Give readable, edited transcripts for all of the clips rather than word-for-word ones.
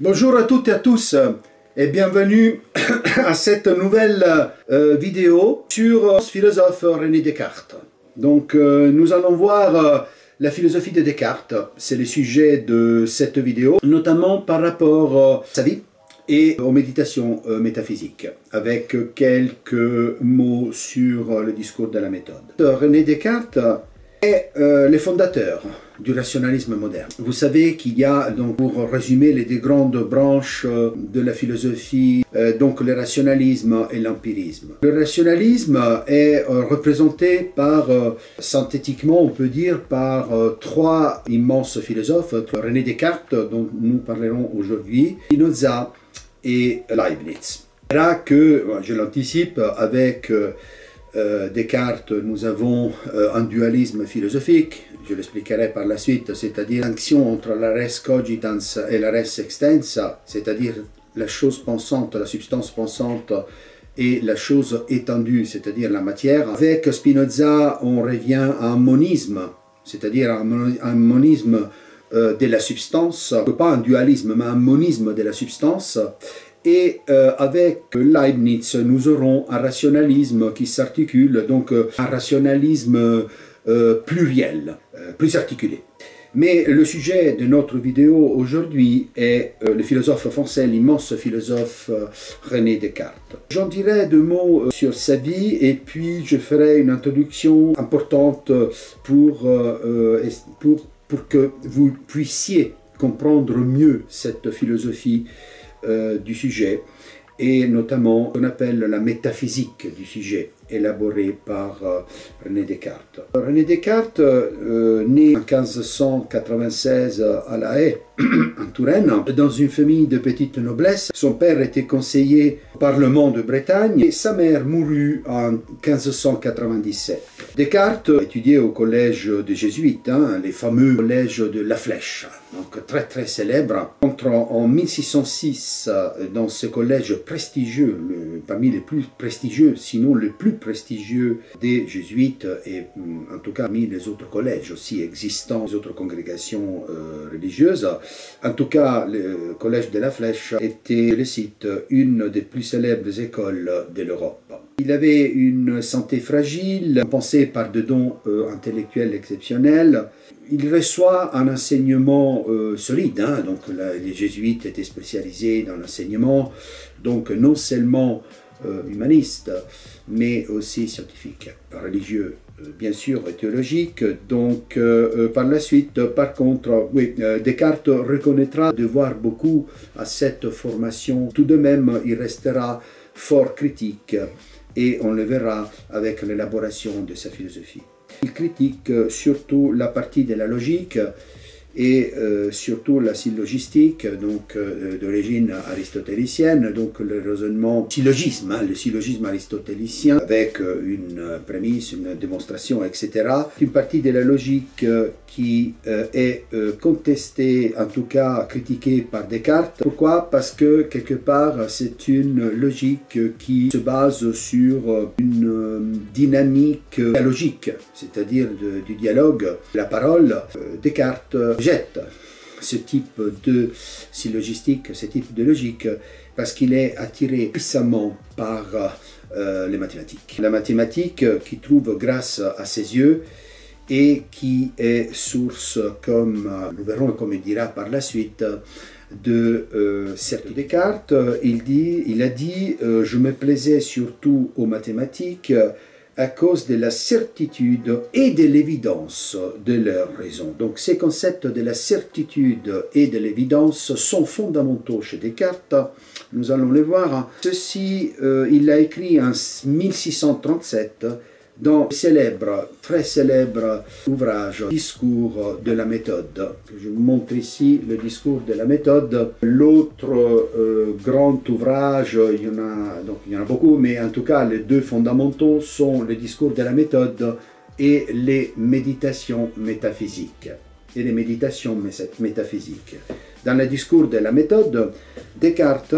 Bonjour à toutes et à tous et bienvenue à cette nouvelle vidéo sur le philosophe René Descartes. Donc nous allons voir la philosophie de Descartes, c'est le sujet de cette vidéo, notamment par rapport à sa vie et aux méditations métaphysiques, avec quelques mots sur le discours de la méthode. René Descartes est le fondateur du rationalisme moderne. Vous savez qu'il y a, donc, pour résumer, les deux grandes branches de la philosophie, donc le rationalisme et l'empirisme. Le rationalisme est représenté par, synthétiquement on peut dire, par trois immenses philosophes, René Descartes, dont nous parlerons aujourd'hui, Spinoza et Leibniz. Là que, je l'anticipe, avec Descartes, nous avons un dualisme philosophique, je l'expliquerai par la suite, c'est-à-dire l'action entre la res cogitans et la res extensa, c'est-à-dire la chose pensante, la substance pensante et la chose étendue, c'est-à-dire la matière. Avec Spinoza, on revient à un monisme, c'est-à-dire un monisme de la substance, pas un dualisme, mais un monisme de la substance. Et avec Leibniz, nous aurons un rationalisme qui s'articule, donc un rationalisme pluriel, plus articulé. Mais le sujet de notre vidéo aujourd'hui est le philosophe français, l'immense philosophe René Descartes. J'en dirai deux mots sur sa vie et puis je ferai une introduction importante pour que vous puissiez comprendre mieux cette philosophie du sujet, et notamment ce qu'on appelle la métaphysique du sujet, élaborée par René Descartes. René Descartes, né en 1596 à La Haye, en Touraine, dans une famille de petite noblesse. Son père était conseiller au Parlement de Bretagne et sa mère mourut en 1597. Descartes étudiait au collège des Jésuites, les fameux collèges de La Flèche, donc très célèbre. Entre en 1606 dans ce collège prestigieux, parmi les plus prestigieux, sinon le plus prestigieux des Jésuites, et en tout cas parmi les autres collèges aussi existants, les autres congrégations religieuses. En tout cas, le collège de La Flèche était, je le cite, une des plus célèbres écoles de l'Europe. Il avait une santé fragile, compensée par des dons intellectuels exceptionnels. Il reçoit un enseignement solide, donc les jésuites étaient spécialisés dans l'enseignement, donc non seulement humaniste, mais aussi scientifique, religieux, bien sûr, et théologique. Donc, par la suite, par contre, oui, Descartes reconnaîtra devoir beaucoup à cette formation. Tout de même, il restera fort critique, et on le verra avec l'élaboration de sa philosophie. Il critique surtout la partie de la logique et surtout la syllogistique, donc d'origine aristotélicienne, donc le raisonnement syllogisme, le syllogisme aristotélicien, avec une prémisse, une démonstration, etc. Une partie de la logique qui est contestée, en tout cas critiquée par Descartes. Pourquoi? Parce que quelque part c'est une logique qui se base sur une dynamique dialogique, c'est-à-dire du dialogue, la parole. Descartes jette ce type de syllogistique, ce type de logique, parce qu'il est attiré puissamment par les mathématiques. La mathématique qui trouve grâce à ses yeux et qui est source, comme nous verrons et comme il dira par la suite, de certes Descartes. Il a dit je me plaisais surtout aux mathématiques à cause de la certitude et de l'évidence de leur raison. Donc ces concepts de la certitude et de l'évidence sont fondamentaux chez Descartes, nous allons les voir. Ceci, il l'a écrit en 1637 dans le très célèbre ouvrage Discours de la méthode. Je vous montre ici le Discours de la méthode. L'autre grand ouvrage, il y en a beaucoup, mais en tout cas les deux fondamentaux sont le Discours de la méthode et les méditations métaphysiques. Dans le Discours de la méthode, Descartes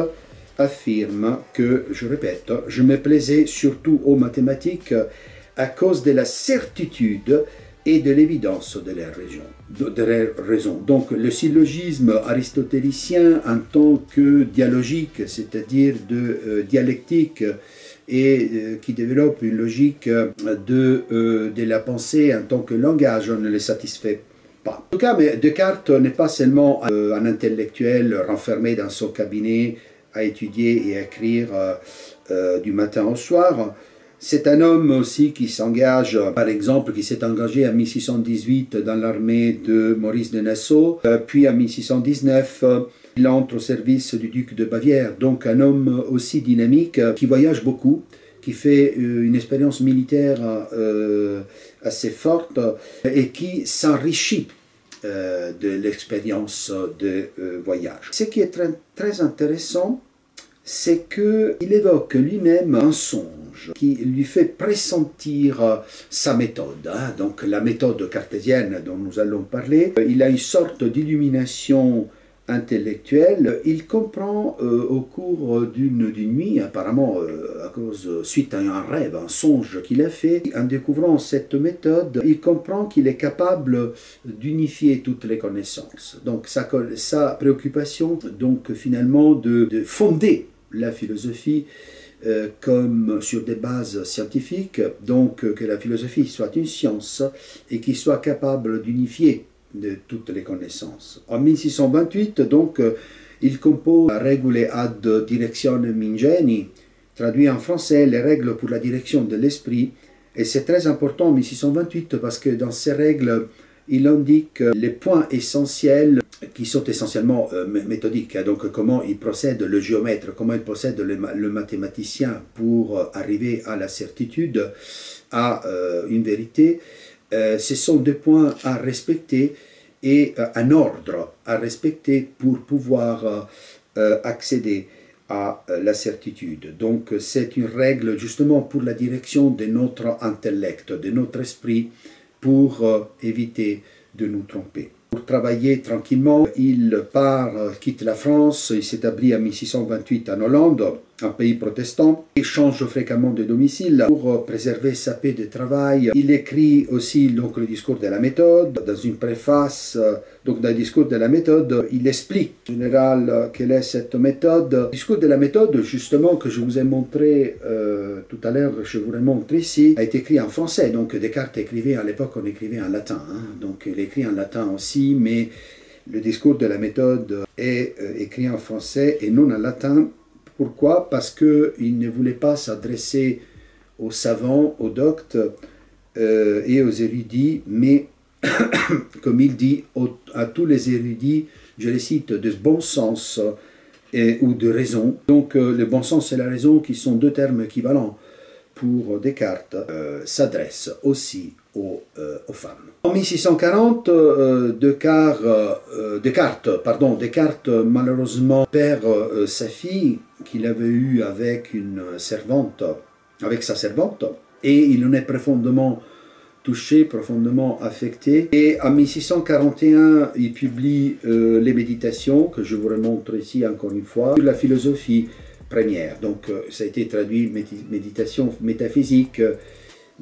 affirme que, je répète, je me plaisais surtout aux mathématiques à cause de la certitude et de l'évidence de leurs raisons. Donc le syllogisme aristotélicien en tant que dialogique, c'est-à-dire de dialectique, et qui développe une logique de la pensée en tant que langage, on ne le satisfait pas. En tout cas, mais Descartes n'est pas seulement un intellectuel renfermé dans son cabinet à étudier et à écrire du matin au soir. C'est un homme aussi qui s'engage, par exemple, qui s'est engagé en 1618 dans l'armée de Maurice de Nassau, puis en 1619, il entre au service du duc de Bavière. Donc un homme aussi dynamique, qui voyage beaucoup, qui fait une expérience militaire assez forte et qui s'enrichit de l'expérience de voyage. Ce qui est très intéressant, c'est qu'il évoque lui-même un songe qui lui fait pressentir sa méthode, hein, donc la méthode cartésienne dont nous allons parler. Il a une sorte d'illumination intellectuelle. Il comprend au cours d'une nuit, apparemment suite à un rêve, un songe qu'il a fait, en découvrant cette méthode, il comprend qu'il est capable d'unifier toutes les connaissances. Donc sa préoccupation, donc finalement, de fonder la philosophie comme sur des bases scientifiques, donc que la philosophie soit une science et qu'il soit capable d'unifier de toutes les connaissances. En 1628, donc, il compose Regulae ad directionem ingeni, traduit en français les règles pour la direction de l'esprit, et c'est très important en 1628 parce que dans ces règles, il indique les points essentiels qui sont essentiellement méthodiques, hein, donc comment il procède le géomètre, comment il procède le mathématicien pour arriver à la certitude, à une vérité. Ce sont des points à respecter et un ordre à respecter pour pouvoir accéder à la certitude. Donc c'est une règle justement pour la direction de notre intellect, de notre esprit, pour éviter de nous tromper. Pour travailler tranquillement, il quitte la France, il s'établit en 1628 en Hollande, un pays protestant, il change fréquemment de domicile pour préserver sa paix de travail. Il écrit aussi donc, le discours de la méthode. Dans une préface, donc dans le discours de la méthode, il explique en général quelle est cette méthode. Le discours de la méthode, justement, que je vous ai montré tout à l'heure, je vous le montre ici, a été écrit en français. Donc Descartes écrivait, à l'époque on écrivait en latin, hein. Donc il écrit en latin aussi, mais le discours de la méthode est écrit en français et non en latin. Pourquoi? Parce qu'il ne voulait pas s'adresser aux savants, aux doctes et aux érudits, mais, comme il dit, à tous les érudits, je les cite, de bon sens ou de raison. Donc le bon sens et la raison, qui sont deux termes équivalents pour Descartes, s'adressent aussi aux femmes. En 1640, Descartes malheureusement perd sa fille qu'il avait eue avec sa servante, et il en est profondément touché, profondément affecté. Et en 1641, il publie les méditations, que je vous remontre ici encore une fois, sur la philosophie première. Donc ça a été traduit méditation métaphysique,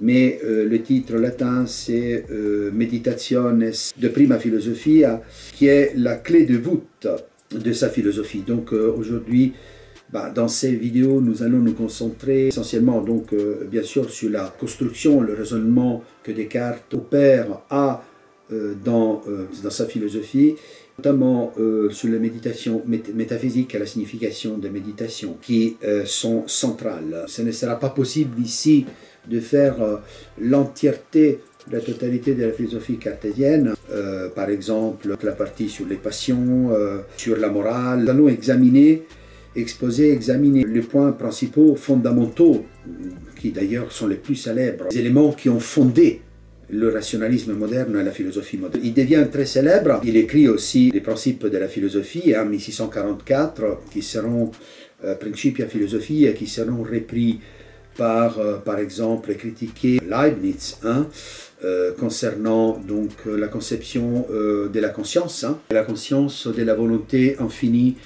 mais le titre latin c'est Meditationes de prima philosophia, qui est la clé de voûte de sa philosophie. Donc aujourd'hui, dans ces vidéos, nous allons nous concentrer essentiellement, donc, bien sûr, sur la construction, le raisonnement que Descartes opère dans sa philosophie, notamment sur la méditation métaphysique et la signification des méditations, qui sont centrales. Ce ne sera pas possible ici de faire l'entièreté, la totalité de la philosophie cartésienne, par exemple la partie sur les passions, sur la morale. Nous allons examiner les points principaux, fondamentaux, qui d'ailleurs sont les plus célèbres, les éléments qui ont fondé le rationalisme moderne et la philosophie moderne. Il devient très célèbre, il écrit aussi les principes de la philosophie en 1644, qui seront Principia Philosophiae, qui seront repris par exemple, critiquer Leibniz, hein, concernant donc la conception de la conscience, hein, la conscience de la volonté infinie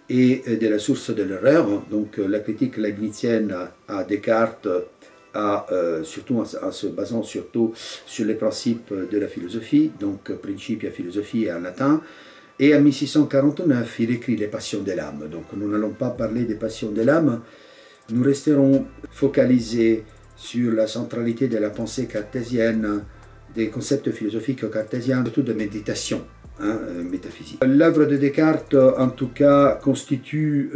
et de la source de l'erreur. Donc la critique leibnizienne à Descartes surtout en se basant surtout sur les principes de la philosophie, donc Principia Philosophiae en latin. Et en 1649, il écrit les Passions de l'âme. Donc nous n'allons pas parler des Passions de l'âme, nous resterons focalisés sur la centralité de la pensée cartésienne, des concepts philosophiques cartésiens, surtout de méditation métaphysique. L'œuvre de Descartes, en tout cas, constitue,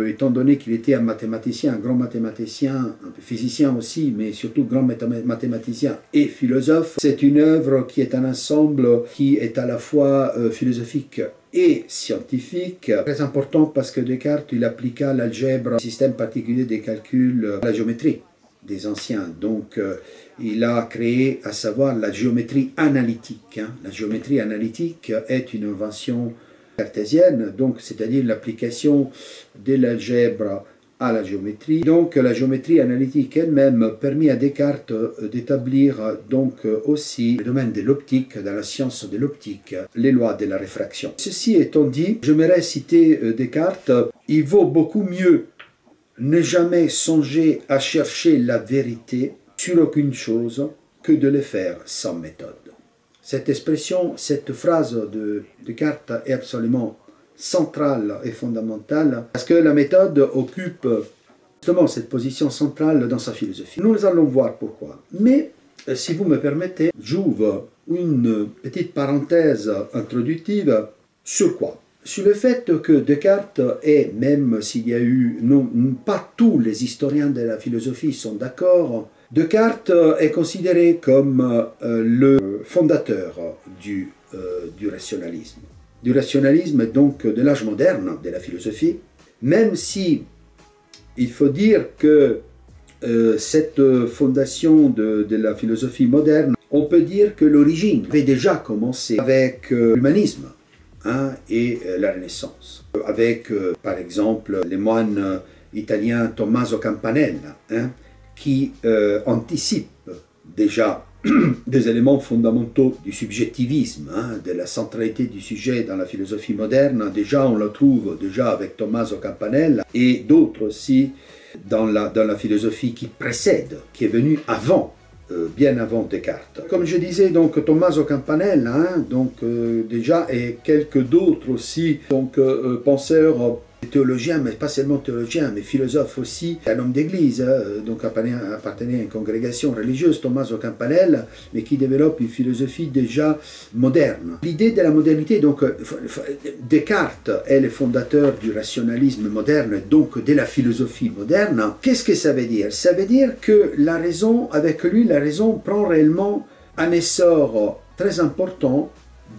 étant donné qu'il était un mathématicien, un grand mathématicien, un peu physicien aussi, mais surtout grand mathématicien et philosophe, c'est une œuvre qui est un ensemble qui est à la fois philosophique et scientifique, très important parce que Descartes, il appliqua l'algèbre, un système particulier des calculs, à la géométrie des anciens. Donc, il a créé, à savoir, la géométrie analytique. La géométrie analytique est une invention cartésienne, donc c'est-à-dire l'application de l'algèbre à la géométrie. Donc, la géométrie analytique elle-même permet à Descartes d'établir donc aussi le domaine de l'optique, dans la science de l'optique, les lois de la réfraction. Ceci étant dit, j'aimerais citer Descartes. Il vaut beaucoup mieux ne jamais songer à chercher la vérité sur aucune chose que de le faire sans méthode. Cette expression, cette phrase de Descartes est absolument centrale et fondamentale parce que la méthode occupe justement cette position centrale dans sa philosophie. Nous allons voir pourquoi. Mais si vous me permettez, j'ouvre une petite parenthèse introductive sur quoi? Sur le fait que Descartes, et même s'il y a eu, non, pas tous les historiens de la philosophie sont d'accord, Descartes est considéré comme le fondateur du rationalisme. Du rationalisme, donc de l'âge moderne de la philosophie, même si il faut dire que cette fondation de la philosophie moderne, on peut dire que l'origine avait déjà commencé avec l'humanisme. Et la Renaissance, avec par exemple les moines italiens Tommaso Campanella, qui anticipent déjà des éléments fondamentaux du subjectivisme, de la centralité du sujet dans la philosophie moderne. Déjà, on le trouve déjà avec Tommaso Campanella et d'autres aussi dans la philosophie qui précède, qui est venue avant. Bien avant Descartes. Comme je disais, donc Tommaso Campanella, déjà, et quelques d'autres aussi, penseurs, théologiens, mais pas seulement théologiens, mais philosophes aussi, un homme d'église, donc appartenait à une congrégation religieuse, Tommaso Campanella, mais qui développe une philosophie déjà moderne. L'idée de la modernité, donc Descartes est le fondateur du rationalisme moderne, donc de la philosophie moderne. Qu'est-ce que ça veut dire? Ça veut dire que la raison, avec lui, la raison prend réellement un essor très important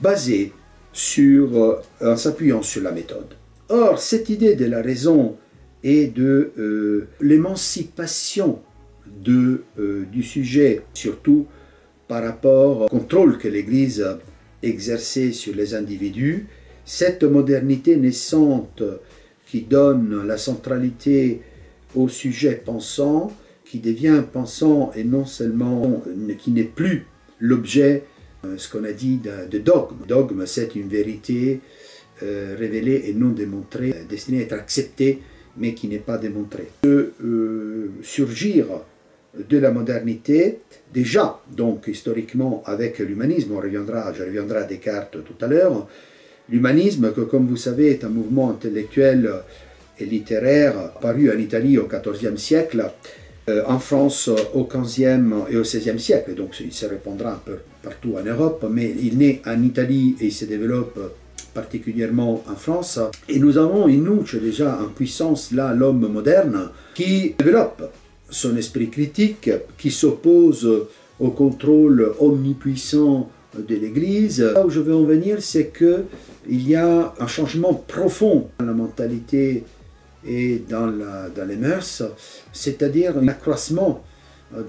basé sur, en s'appuyant sur la méthode. Or, cette idée de la raison et de l'émancipation du sujet, surtout par rapport au contrôle que l'Église exerçait sur les individus, cette modernité naissante qui donne la centralité au sujet pensant, qui devient pensant et non seulement, qui n'est plus l'objet, ce qu'on a dit, de dogme. Dogme, c'est une vérité révélée et non démontrée, destinée à être acceptée, mais qui n'est pas démontrée. Surgir de la modernité, déjà, donc historiquement avec l'humanisme, je reviendrai à Descartes tout à l'heure, l'humanisme, que comme vous savez est un mouvement intellectuel et littéraire paru en Italie au XIVe siècle, en France au XVe et au XVIe siècle, donc il se répandra un peu partout en Europe, mais il naît en Italie et il se développe particulièrement en France. Et nous avons in nous déjà en puissance là l'homme moderne qui développe son esprit critique, qui s'oppose au contrôle omnipuissant de l'Église. Là où je veux en venir, c'est qu'il y a un changement profond dans la mentalité et dans les mœurs, c'est-à-dire un accroissement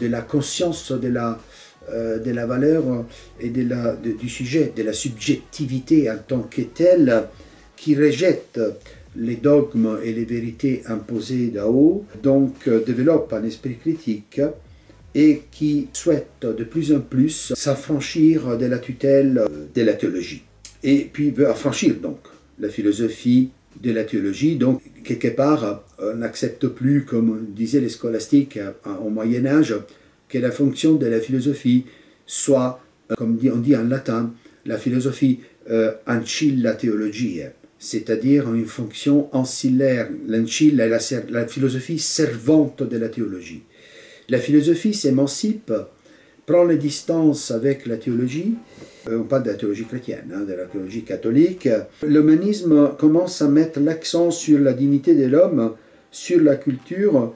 de la conscience de la valeur et du sujet, de la subjectivité en tant que telle, qui rejette les dogmes et les vérités imposées d'en haut, donc développe un esprit critique et qui souhaite de plus en plus s'affranchir de la tutelle de la théologie. Et puis veut affranchir donc la philosophie de la théologie. Donc, quelque part, on n'accepte plus, comme disaient les scolastiques au Moyen-Âge, que la fonction de la philosophie soit, comme on dit en latin, la philosophie ancilla theologiae, c'est-à-dire une fonction ancillaire. L'ancilla est la philosophie servante de la théologie. La philosophie s'émancipe, prend les distances avec la théologie. On parle de la théologie chrétienne, de la théologie catholique. L'humanisme commence à mettre l'accent sur la dignité de l'homme, sur la culture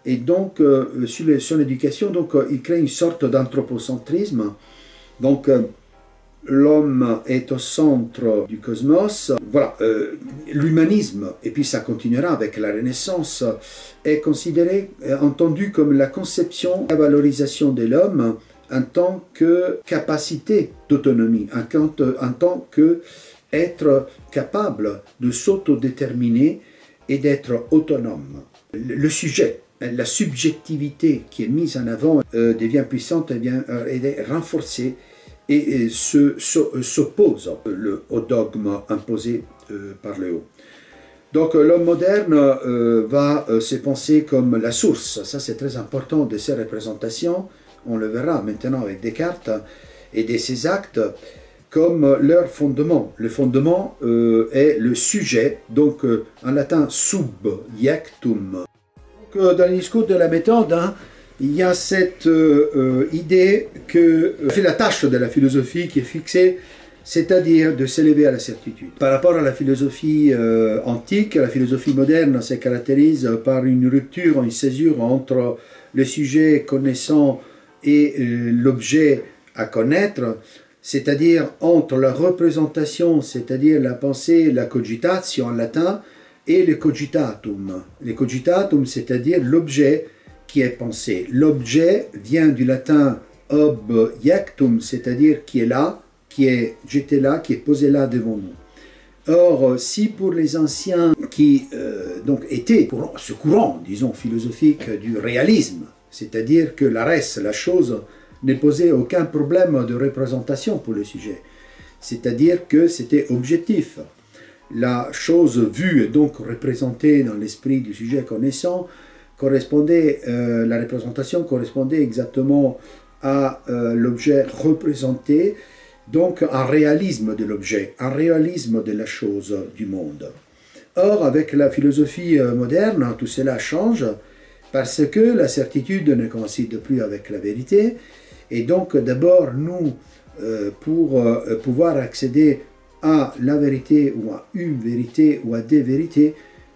et donc sur l'éducation. Donc il crée une sorte d'anthropocentrisme. Donc l'homme est au centre du cosmos. Voilà, l'humanisme, et puis ça continuera avec la Renaissance, est considéré, entendu comme la conception, la valorisation de l'homme en tant que capacité d'autonomie, en tant qu'être capable de s'autodéterminer et d'être autonome. Le sujet, la subjectivité qui est mise en avant devient puissante, est renforcée et s'oppose au dogme imposé par le haut. Donc l'homme moderne va se penser comme la source, ça c'est très important de ces représentations, on le verra maintenant avec Descartes, et de ses actes comme leur fondement. Le fondement est le sujet, donc en latin subjectum. Donc, dans le discours de la méthode, il y a cette idée que c'est la tâche de la philosophie qui est fixée, c'est-à-dire de s'élever à la certitude. Par rapport à la philosophie antique, la philosophie moderne se caractérise par une rupture, une césure entre le sujet connaissant et l'objet à connaître, c'est-à-dire entre la représentation, c'est-à-dire la pensée, la cogitatio en latin, et le cogitatum. Le cogitatum, c'est-à-dire l'objet qui est pensé. L'objet vient du latin objectum, c'est-à-dire qui est là, qui est jeté là, qui est posé là devant nous. Or, si pour les anciens qui donc étaient ce courant, disons, philosophique du réalisme, c'est-à-dire que la res, la chose, ne posait aucun problème de représentation pour le sujet, c'est-à-dire que c'était objectif. La chose vue et donc représentée dans l'esprit du sujet connaissant correspondait, la représentation correspondait exactement à l'objet représenté, donc un réalisme de l'objet, un réalisme de la chose du monde. Or, avec la philosophie moderne, tout cela change parce que la certitude ne coïncide plus avec la vérité, et donc d'abord nous, pour pouvoir accéder à la vérité ou à une vérité ou à des vérités,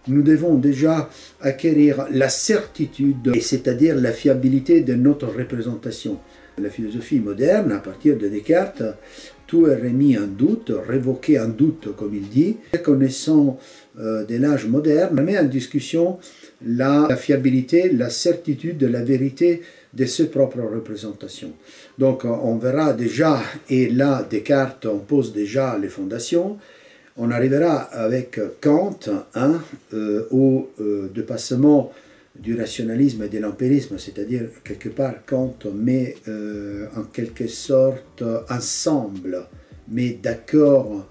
nous devons déjà acquérir la certitude, c'est-à-dire la fiabilité de notre représentation. La philosophie moderne, à partir de Descartes, tout est remis en doute, révoqué en doute, comme il dit. Connaissant de l'âge moderne, met en discussion la fiabilité, la certitude de la vérité de ses propres représentations. Donc on verra déjà, et là Descartes on pose déjà les fondations, on arrivera avec Kant au dépassement du rationalisme et de l'empirisme, c'est-à-dire quelque part Kant met en quelque sorte ensemble, met d'accord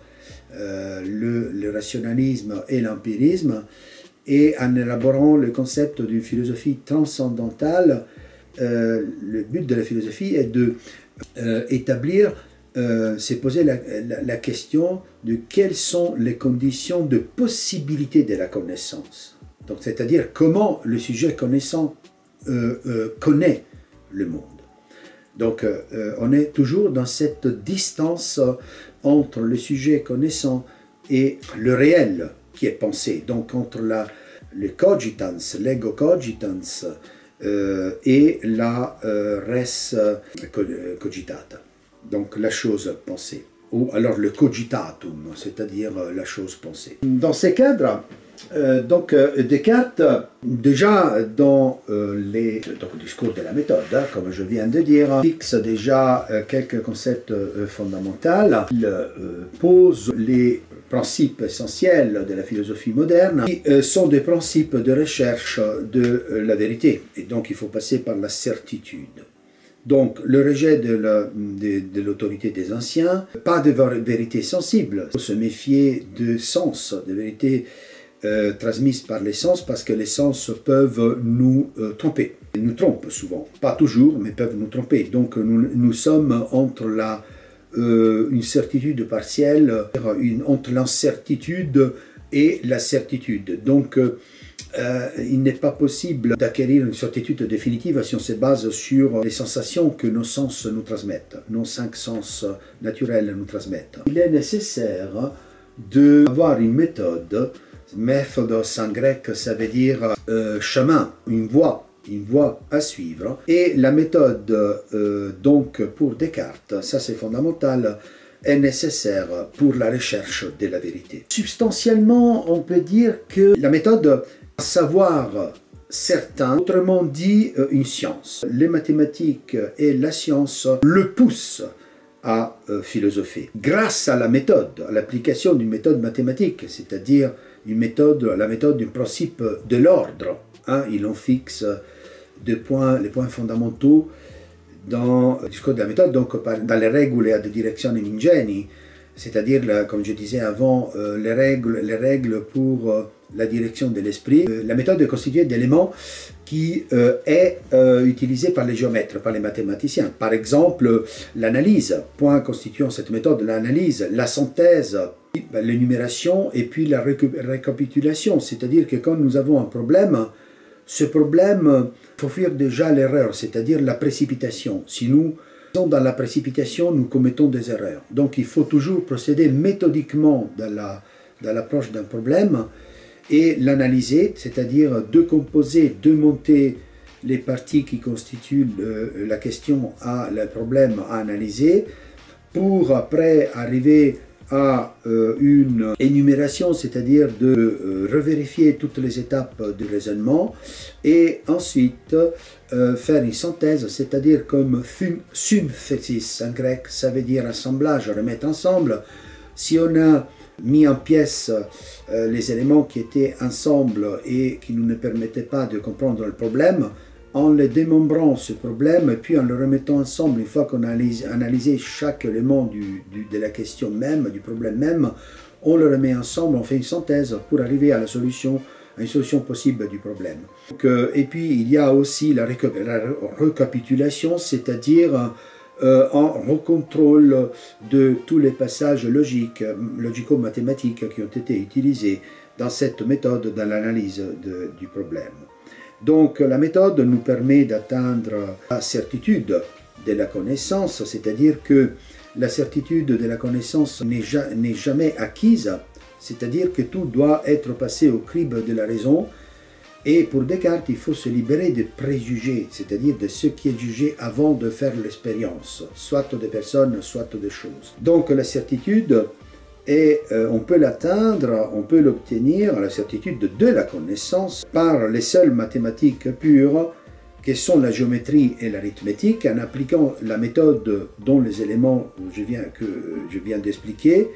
le rationalisme et l'empirisme, et en élaborant le concept d'une philosophie transcendantale. Le but de la philosophie est de établir, c'est poser la question de quelles sont les conditions de possibilité de la connaissance. Donc, c'est-à-dire comment le sujet connaissant connaît le monde. Donc, on est toujours dans cette distance entre le sujet connaissant et le réel qui est pensé. Donc, entre le cogitans, l'ego cogitans, et la res cogitata, donc la chose pensée, ou alors le cogitatum, c'est-à-dire la chose pensée. Dans ces cadres, donc Descartes, déjà dans le discours de la méthode, comme je viens de dire, fixe déjà quelques concepts fondamentaux. Il pose les principes essentiels de la philosophie moderne, qui sont des principes de recherche de la vérité. Et donc il faut passer par la certitude. Donc le rejet de l'autorité des anciens, pas de vérité sensible, il faut se méfier de sens, de vérité transmises par les sens, parce que les sens peuvent nous tromper. Ils nous trompent souvent, pas toujours, mais peuvent nous tromper. Donc nous sommes entre une certitude partielle, entre l'incertitude et la certitude. Donc il n'est pas possible d'acquérir une certitude définitive si on se base sur les sensations que nos sens nous transmettent, nos 5 sens naturels nous transmettent. Il est nécessaire d'avoir une méthode. Methodos en grec, ça veut dire chemin, une voie à suivre. Et la méthode, donc, pour Descartes, ça c'est fondamental, est nécessaire pour la recherche de la vérité. Substantiellement, on peut dire que la méthode, un savoir certain, autrement dit une science. Les mathématiques et la science le poussent à philosopher. Grâce à la méthode, à l'application d'une méthode mathématique, c'est-à-dire la méthode du principe de l'ordre. Hein, il en fixe les points fondamentaux dans le discours de la méthode, donc dans les règles ad directionem ingeni, c'est-à-dire, comme je disais avant, les règles pour la direction de l'esprit. La méthode est constituée d'éléments qui est utilisé par les géomètres, par les mathématiciens. Par exemple, l'analyse, point constituant cette méthode, l'analyse, la synthèse, l'énumération et puis la récapitulation. C'est-à-dire que quand nous avons un problème, ce problème, il faut fuir déjà l'erreur, c'est-à-dire la précipitation. Si nous sommes dans la précipitation, nous commettons des erreurs. Donc il faut toujours procéder méthodiquement dans l'approche d'un problème et l'analyser, c'est-à-dire décomposer, démonter les parties qui constituent la question, le problème à analyser, pour après arriver à une énumération, c'est-à-dire de revérifier toutes les étapes du raisonnement, et ensuite faire une synthèse, c'est-à-dire comme synthesis en grec, ça veut dire assemblage, remettre ensemble. Si on a mis en pièces les éléments qui étaient ensemble et qui ne nous permettaient pas de comprendre le problème, en les démembrant ce problème, et puis en le remettant ensemble, une fois qu'on a analysé chaque élément de la question même, du problème même, on le remet ensemble, on fait une synthèse pour arriver à une solution possible du problème. Donc, et puis il y a aussi la récapitulation, c'est-à-dire un recontrôle de tous les passages logico-mathématiques qui ont été utilisés dans cette méthode, dans l'analyse du problème. Donc la méthode nous permet d'atteindre la certitude de la connaissance, c'est-à-dire que la certitude de la connaissance n'est jamais acquise, c'est-à-dire que tout doit être passé au crible de la raison. Et pour Descartes, il faut se libérer des préjugés, c'est-à-dire de ce qui est jugé avant de faire l'expérience, soit des personnes, soit des choses. Donc la certitude, on peut l'atteindre, on peut l'obtenir, la certitude de la connaissance, par les seules mathématiques pures, qui sont la géométrie et l'arithmétique, en appliquant la méthode dont les éléments que je viens d'expliquer.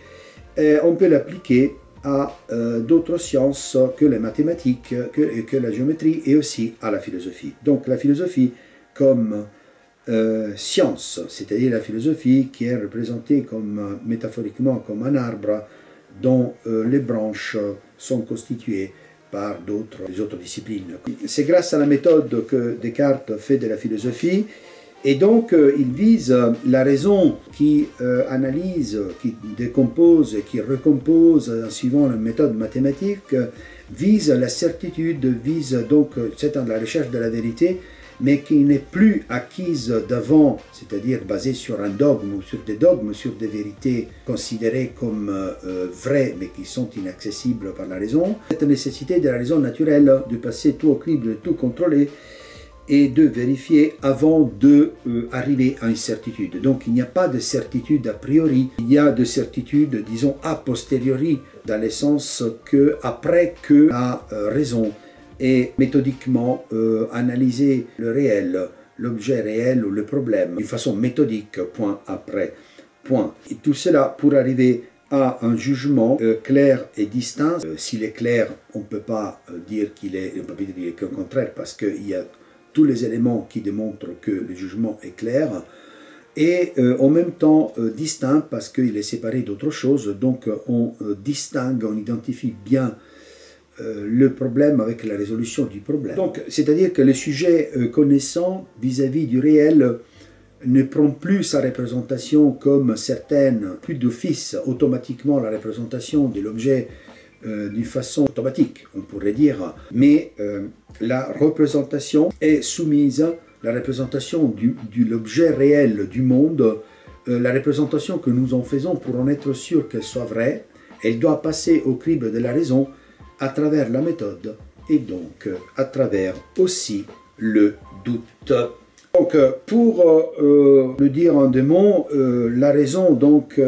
On peut l'appliquer à d'autres sciences que les mathématiques, que la géométrie, et aussi à la philosophie. Donc la philosophie comme science, c'est-à-dire la philosophie qui est représentée métaphoriquement comme un arbre dont les branches sont constituées par les autres disciplines. C'est grâce à la méthode que Descartes fait de la philosophie. Et donc, il vise la raison qui analyse, qui décompose, qui recompose en suivant la méthode mathématique, vise la certitude, vise donc, c'est la recherche de la vérité, mais qui n'est plus acquise d'avant, c'est-à-dire basée sur un dogme ou sur des dogmes, sur des vérités considérées comme vraies, mais qui sont inaccessibles par la raison. Cette nécessité de la raison naturelle de passer tout au crible, de tout contrôler, et de vérifier avant d'arriver à une certitude. Donc il n'y a pas de certitude a priori, il y a de certitude, disons, a posteriori, dans le sens que après que la raison ait méthodiquement analysé le réel, l'objet réel ou le problème, d'une façon méthodique, point après point. Et tout cela pour arriver à un jugement clair et distinct. S'il est clair, on ne peut pas dire on peut pas dire qu'au contraire, parce qu'il y a tous les éléments qui démontrent que le jugement est clair, et en même temps distinct parce qu'il est séparé d'autres choses, donc on distingue, on identifie bien le problème avec la résolution du problème. Donc, c'est-à-dire que le sujet connaissant vis-à-vis du réel ne prend plus sa représentation comme certaines, plus d'office automatiquement la représentation de l'objet d'une façon automatique, on pourrait dire, mais la représentation est soumise, la représentation de l'objet réel du monde, la représentation que nous en faisons pour en être sûr qu'elle soit vraie, elle doit passer au crible de la raison à travers la méthode et donc à travers aussi le doute. Donc pour le dire en deux mots, la raison donc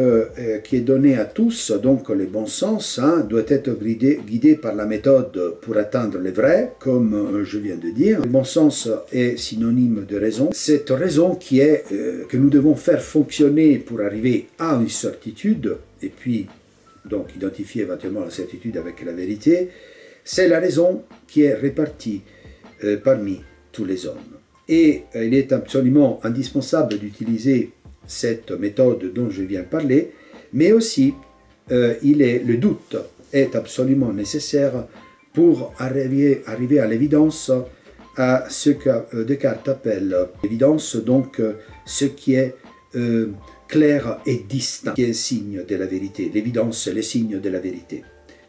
qui est donnée à tous, donc le bon sens, doit être guidée par la méthode pour atteindre le vrai, comme je viens de dire. Le bon sens est synonyme de raison. Cette raison qui est que nous devons faire fonctionner pour arriver à une certitude, et puis donc identifier éventuellement la certitude avec la vérité, c'est la raison qui est répartie parmi tous les hommes. Et il est absolument indispensable d'utiliser cette méthode dont je viens de parler, mais aussi le doute est absolument nécessaire pour arriver à l'évidence, à ce que Descartes appelle l'évidence, donc ce qui est clair et distinct, qui est signe de la vérité. L'évidence, c'est le signe de la vérité,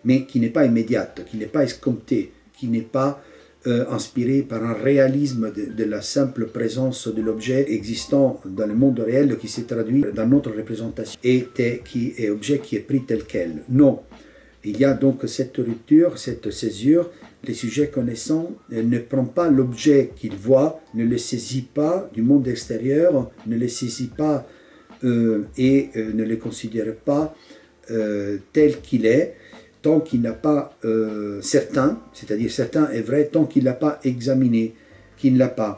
mais qui n'est pas immédiate, qui n'est pas escomptée, qui n'est pas inspiré par un réalisme de la simple présence de l'objet existant dans le monde réel qui s'est traduit dans notre représentation et qui est objet qui est pris tel quel. Non, il y a donc cette rupture, cette césure. Les sujets connaissants ne prend pas l'objet qu'il voit, ne le saisit pas du monde extérieur, ne le saisit pas et ne le considère pas tel qu'il est, tant qu'il n'a pas certain, c'est-à-dire certain est vrai, tant qu'il n'a pas examiné, qu'il n'arrive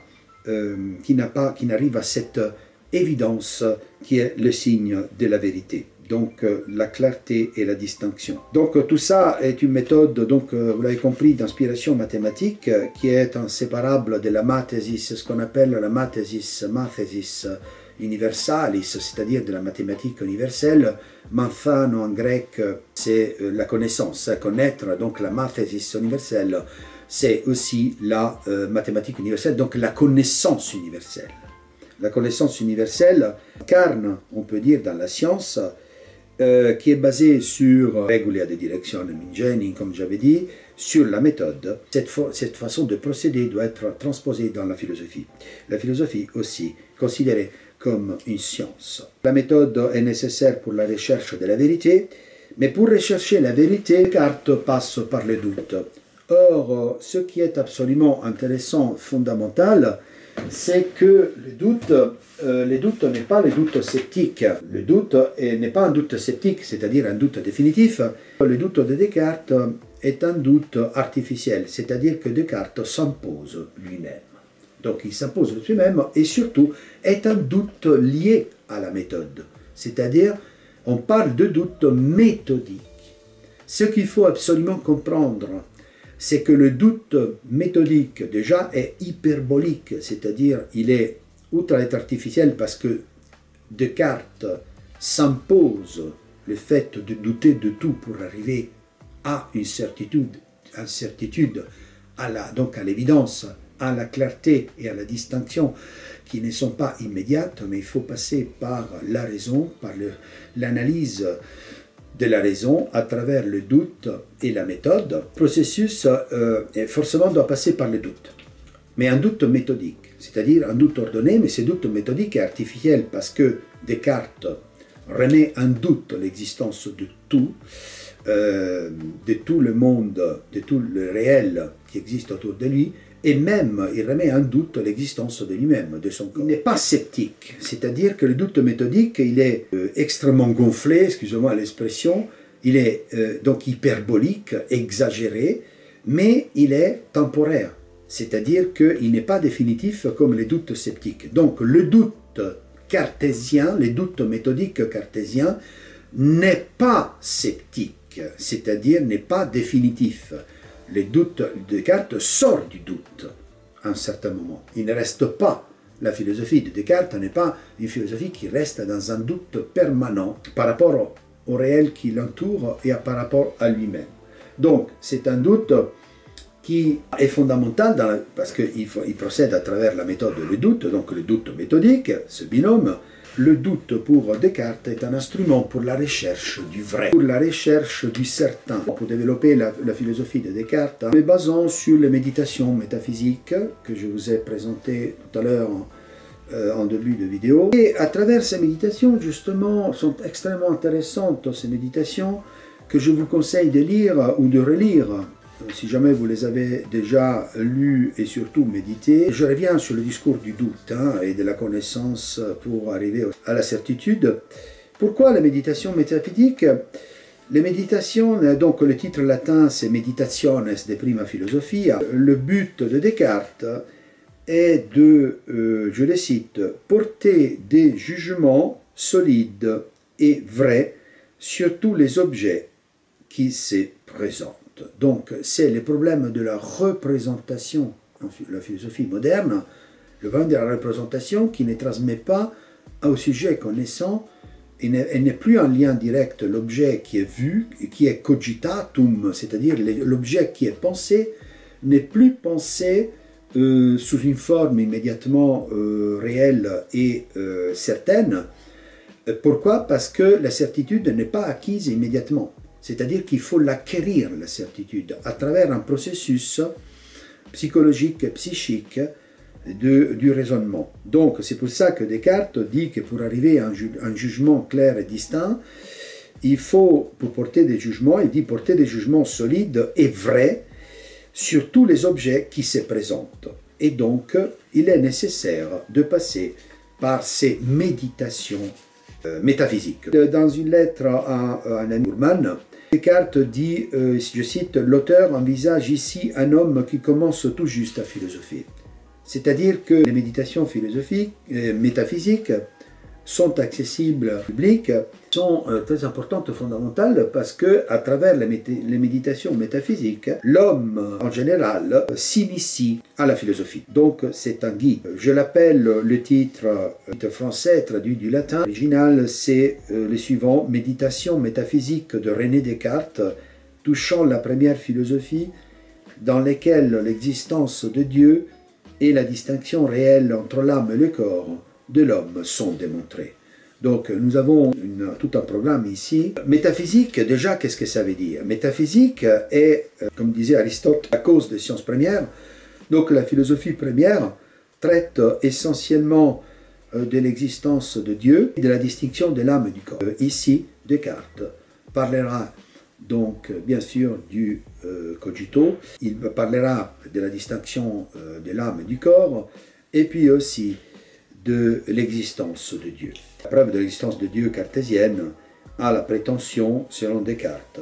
à cette évidence qui est le signe de la vérité. Donc la clarté et la distinction. Donc tout ça est une méthode, donc vous l'avez compris, d'inspiration mathématique qui est inséparable de la mathesis, ce qu'on appelle la mathesis universalis, c'est-à-dire de la mathématique universelle. Manthano en grec, c'est la connaissance, connaître, donc la mathesis universelle, c'est aussi la mathématique universelle, donc la connaissance universelle. La connaissance universelle incarne, on peut dire, dans la science, qui est basée sur regula de directionem ingenii, comme j'avais dit, sur la méthode. Cette façon de procéder doit être transposée dans la philosophie. La philosophie aussi considérée comme une science. La méthode est nécessaire pour la recherche de la vérité, mais pour rechercher la vérité, Descartes passe par le doute. Or, ce qui est absolument intéressant, fondamental, c'est que le doute n'est pas le doute sceptique. Le doute n'est pas un doute sceptique, c'est-à-dire un doute définitif. Le doute de Descartes est un doute artificiel, c'est-à-dire que Descartes s'impose lui-même. Donc il s'impose lui-même et surtout est un doute lié à la méthode. C'est-à-dire, on parle de doute méthodique. Ce qu'il faut absolument comprendre, c'est que le doute méthodique, déjà, est hyperbolique, c'est-à-dire il est, outre à être artificiel, parce que Descartes s'impose le fait de douter de tout pour arriver à une certitude, donc à l'évidence, à la clarté et à la distinction, qui ne sont pas immédiates, mais il faut passer par la raison, par l'analyse de la raison à travers le doute et la méthode. Le processus forcément doit passer par le doute, mais un doute méthodique, c'est-à-dire un doute ordonné, mais ce doute méthodique est artificiel parce que Descartes remet en doute l'existence de tout le monde, de tout le réel qui existe autour de lui, et même il remet en doute l'existence de lui-même, de son corps. Il n'est pas sceptique, c'est-à-dire que le doute méthodique, il est extrêmement gonflé, excusez-moi l'expression, il est donc hyperbolique, exagéré, mais il est temporaire, c'est-à-dire qu'il n'est pas définitif comme les doutes sceptiques. Donc le doute cartésien, les doutes méthodiques cartésiens, n'est pas sceptique, c'est-à-dire n'est pas définitif. Le doute de Descartes sort du doute à un certain moment. Il ne reste pas. La philosophie de Descartes n'est pas une philosophie qui reste dans un doute permanent par rapport au réel qui l'entoure et par rapport à lui-même. Donc, c'est un doute qui est fondamental parce qu'il procède à travers la méthode le doute, donc le doute méthodique, ce binôme. Le doute pour Descartes est un instrument pour la recherche du vrai, pour la recherche du certain. Pour développer la philosophie de Descartes, en me basant sur les méditations métaphysiques que je vous ai présentées tout à l'heure en début de vidéo. Et à travers ces méditations, justement, sont extrêmement intéressantes ces méditations que je vous conseille de lire ou de relire si jamais vous les avez déjà lues et surtout méditées. Je reviens sur le discours du doute et de la connaissance pour arriver à la certitude. Pourquoi la méditation métaphysique? Les méditations, donc le titre latin c'est Meditationes de prima philosophia. Le but de Descartes est de, je le cite, porter des jugements solides et vrais sur tous les objets qui se présentent. Donc, c'est le problème de la représentation, la philosophie moderne, le problème de la représentation qui ne transmet pas au sujet connaissant, elle n'est plus en lien direct l'objet qui est vu, qui est cogitatum, c'est-à-dire l'objet qui est pensé, n'est plus pensé sous une forme immédiatement réelle et certaine. Pourquoi? Parce que la certitude n'est pas acquise immédiatement. C'est-à-dire qu'il faut l'acquérir, la certitude, à travers un processus psychologique et psychique du raisonnement. Donc, c'est pour ça que Descartes dit que pour arriver à un jugement clair et distinct, il faut, pour porter des jugements, il dit porter des jugements solides et vrais sur tous les objets qui se présentent. Et donc, il est nécessaire de passer par ces méditations métaphysiques. Dans une lettre à un ami Burman, Descartes dit, je cite, « L'auteur envisage ici un homme qui commence tout juste à philosopher ». C'est-à-dire que les méditations philosophiques, métaphysiques, sont accessibles au public, sont très importantes, fondamentales, parce que à travers les méditations métaphysiques, l'homme en général s'initie à la philosophie. Donc c'est un guide. Je l'appelle, le titre français traduit du latin original, c'est le suivant: Méditation métaphysique de René Descartes, touchant la première philosophie, dans lesquelles l'existence de Dieu et la distinction réelle entre l'âme et le corps de l'homme sont démontrés. Donc nous avons tout un programme ici. Métaphysique, déjà, qu'est-ce que ça veut dire? Métaphysique est, comme disait Aristote, la cause des sciences premières. Donc la philosophie première traite essentiellement de l'existence de Dieu et de la distinction de l'âme et du corps. Ici, Descartes parlera donc bien sûr du cogito, il parlera de la distinction de l'âme et du corps, et puis aussi de l'existence de Dieu. La preuve de l'existence de Dieu cartésienne a la prétention, selon Descartes,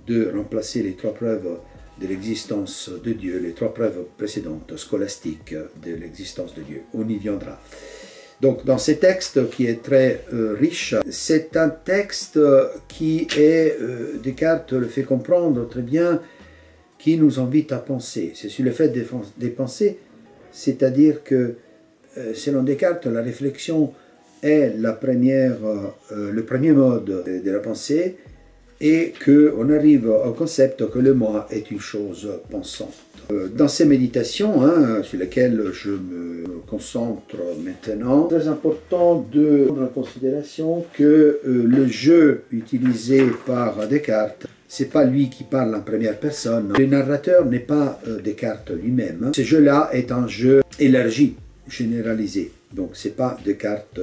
de remplacer les trois preuves de l'existence de Dieu, les trois preuves précédentes, scolastiques, de l'existence de Dieu. On y viendra. Donc, dans ce texte qui est très riche, c'est un texte qui est, Descartes le fait comprendre très bien, qui nous invite à penser. C'est sur le fait de penser, c'est-à-dire que selon Descartes, la réflexion est le premier mode de la pensée et qu'on arrive au concept que le moi est une chose pensante. Dans ces méditations, sur lesquelles je me concentre maintenant, c'est très important de prendre en considération que le jeu utilisé par Descartes, c'est pas lui qui parle en première personne. Le narrateur n'est pas Descartes lui-même. Ce jeu-là est un jeu élargi, généralisé. Donc c'est pas Descartes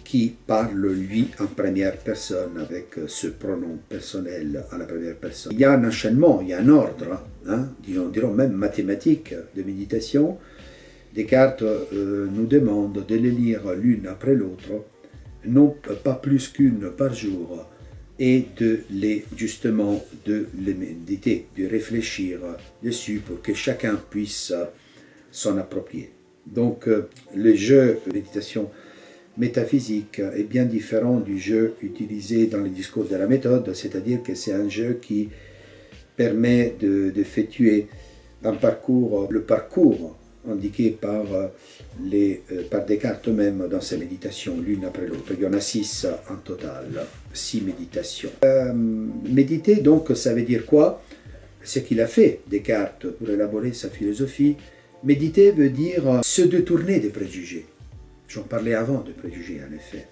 qui parle lui en première personne avec ce pronom personnel à la première personne. Il y a un enchaînement, il y a un ordre, dirons même mathématique de méditation. Descartes nous demande de les lire l'une après l'autre, non pas plus qu'une par jour, et justement de les méditer, de réfléchir dessus pour que chacun puisse s'en approprier. Donc le jeu de méditation métaphysique est bien différent du jeu utilisé dans les discours de la méthode, c'est-à-dire que c'est un jeu qui permet d'effectuer le parcours indiqué par Descartes même dans ses méditations, l'une après l'autre. Il y en a 6 en total, 6 méditations. Méditer, donc, ça veut dire quoi? ce qu'il a fait, Descartes, pour élaborer sa philosophie. Méditer veut dire se détourner des préjugés. J'en parlais avant de préjugés, en effet.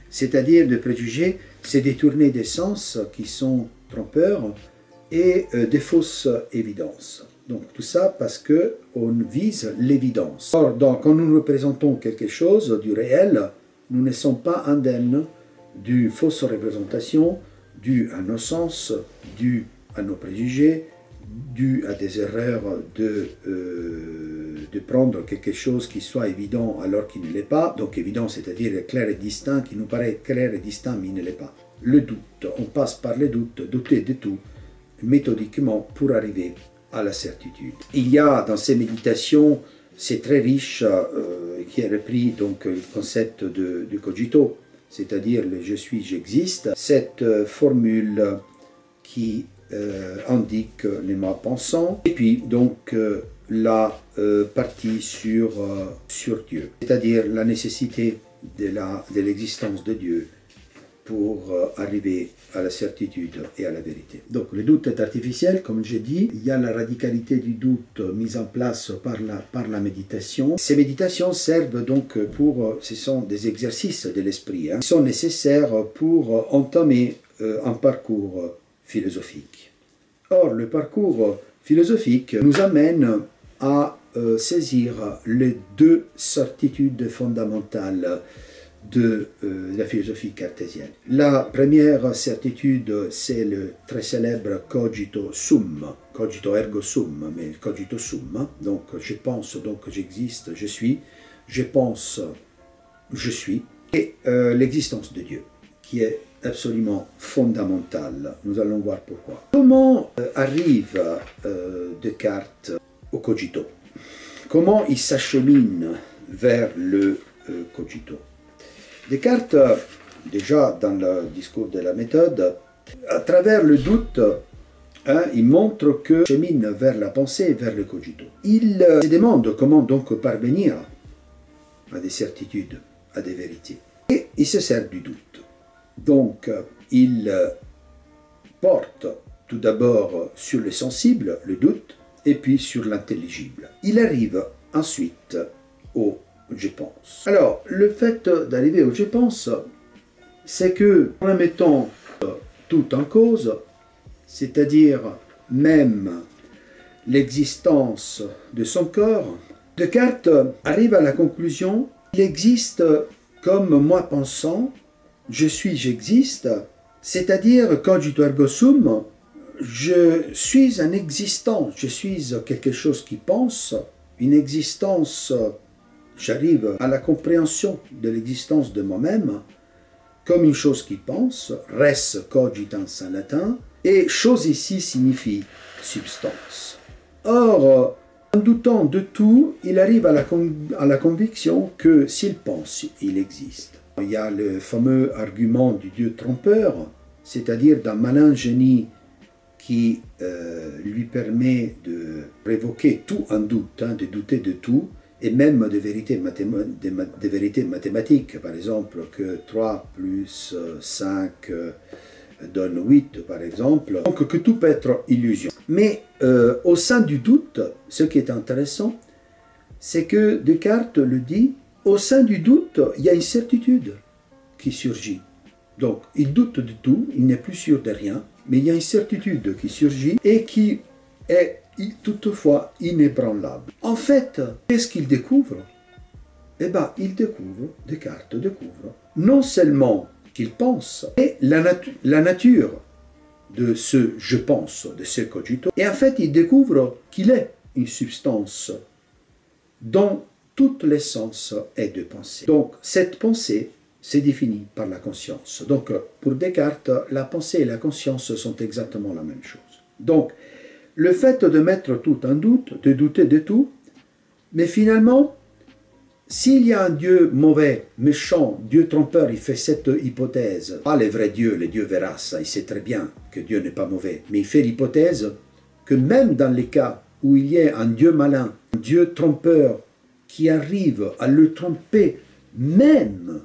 C'est-à-dire de préjugés, c'est détourner des sens qui sont trompeurs et des fausses évidences. Donc tout ça parce qu'on vise l'évidence. Or, donc, quand nous représentons quelque chose du réel, nous ne sommes pas indemnes d'une fausse représentation due à nos sens, due à nos préjugés, due à des erreurs de prendre quelque chose qui soit évident alors qu'il ne l'est pas. Donc évident, c'est-à-dire clair et distinct, qui nous paraît clair et distinct, mais il ne l'est pas. Le doute, on passe par le doute, douter de tout, méthodiquement pour arriver à la certitude. Il y a dans ces méditations, c'est très riche, qui est repris donc le concept de cogito, c'est-à-dire le je suis, j'existe. Cette formule qui indique les mots pensants, et puis donc la partie sur Dieu, c'est-à-dire la nécessité de l'existence de Dieu pour arriver à la certitude et à la vérité. Donc le doute est artificiel, comme j'ai dit. Il y a la radicalité du doute mise en place par la méditation. Ces méditations servent donc ce sont des exercices de l'esprit, qui sont nécessaires pour entamer un parcours philosophique. Or, le parcours philosophique nous amène à saisir les deux certitudes fondamentales de la philosophie cartésienne. La première certitude, c'est le très célèbre cogito sum, cogito ergo sum, mais cogito sum, donc je pense, donc j'existe, je suis, je pense, je suis, et l'existence de Dieu, qui est absolument fondamentale. Nous allons voir pourquoi. Comment arrive Descartes au cogito? Comment il s'achemine vers le cogito? Descartes, déjà dans le discours de la méthode, à travers le doute, il montre que chemine vers la pensée et vers le cogito. Il se demande comment donc parvenir à des certitudes, à des vérités. Et il se sert du doute. Donc, il porte tout d'abord sur le sensible, le doute, et puis sur l'intelligible. Il arrive ensuite au je pense. Alors, le fait d'arriver au je pense, c'est que, en remettant tout en cause, c'est-à-dire même l'existence de son corps, Descartes arrive à la conclusion qu'il existe comme moi pensant, je suis, j'existe, c'est-à-dire cogito ergo sum, je suis un existant, je suis quelque chose qui pense, une existence. J'arrive à la compréhension de l'existence de moi-même comme une chose qui pense, res cogitans en latin, et chose ici signifie substance. Or, en doutant de tout, il arrive à la conviction que s'il pense, il existe. Il y a le fameux argument du Dieu trompeur, c'est-à-dire d'un malin génie qui lui permet de révoquer tout un doute, de douter de tout, et même des vérités mathématiques, par exemple que 3 plus 5 donne 8, par exemple, donc que tout peut être illusion. Mais au sein du doute, ce qui est intéressant, c'est que Descartes le dit, au sein du doute, il y a une certitude qui surgit. Donc il doute de tout, il n'est plus sûr de rien, mais il y a une certitude qui surgit et qui est toutefois inébranlable. En fait, qu'est-ce qu'il découvre? Eh bien, Descartes découvre, non seulement qu'il pense, mais la nature de ce je pense, de ce cogito, et en fait, il découvre qu'il est une substance dont toute l'essence est de pensée. Donc, cette pensée, c'est défini par la conscience. Donc, pour Descartes, la pensée et la conscience sont exactement la même chose. Donc, le fait de mettre tout en doute, de douter de tout, mais finalement, s'il y a un Dieu mauvais, méchant, Dieu trompeur, il fait cette hypothèse, pas le vrai Dieu, le Dieu vérace, il sait très bien que Dieu n'est pas mauvais, mais il fait l'hypothèse que même dans les cas où il y a un Dieu malin, un Dieu trompeur, qui arrive à le tromper même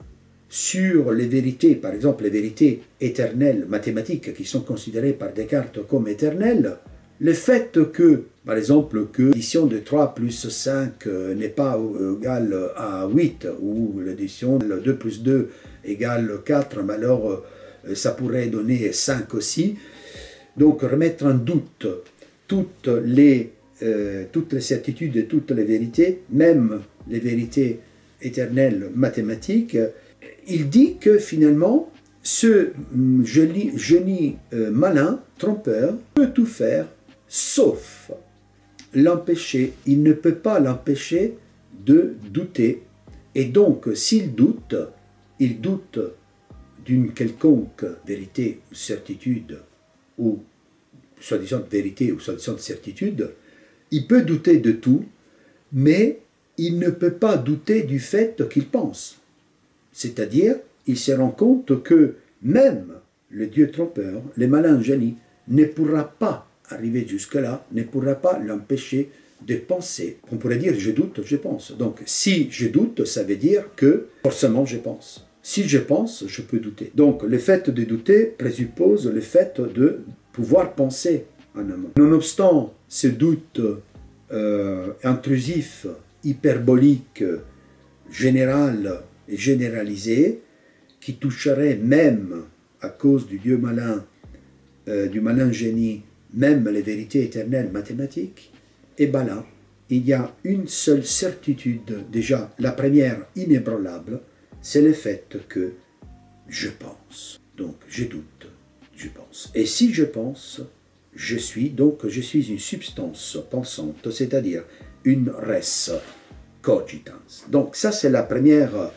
sur les vérités, par exemple les vérités éternelles, mathématiques, qui sont considérées par Descartes comme éternelles, le fait que, par exemple, que l'addition de 3 plus 5 n'est pas égale à 8, ou l'addition de 2 plus 2 égale 4, mais alors ça pourrait donner 5 aussi. Donc remettre en doute toutes les certitudes et toutes les vérités, même les vérités éternelles mathématiques, il dit que finalement, ce génie malin, trompeur, peut tout faire, sauf l'empêcher. Il ne peut pas l'empêcher de douter. Et donc, s'il doute, il doute d'une quelconque vérité, certitude, ou soi-disant vérité, ou soi-disant certitude. Il peut douter de tout, mais il ne peut pas douter du fait qu'il pense. C'est-à-dire, il se rend compte que même le Dieu trompeur, le malin génie, ne pourra pas arriver jusque-là, ne pourra pas l'empêcher de penser. On pourrait dire, je doute, je pense. Donc, si je doute, ça veut dire que forcément je pense. Si je pense, je peux douter. Donc, le fait de douter présuppose le fait de pouvoir penser en amont. Nonobstant ce doute intrusif, hyperbolique, général et généralisé, qui toucherait même, à cause du Dieu malin, du malin génie, même les vérités éternelles mathématiques, et bien là, il y a une seule certitude, déjà la première inébranlable, c'est le fait que je pense. Donc je doute, je pense. Et si je pense, je suis, donc je suis une substance pensante, c'est-à-dire une res cogitans. Donc ça c'est la première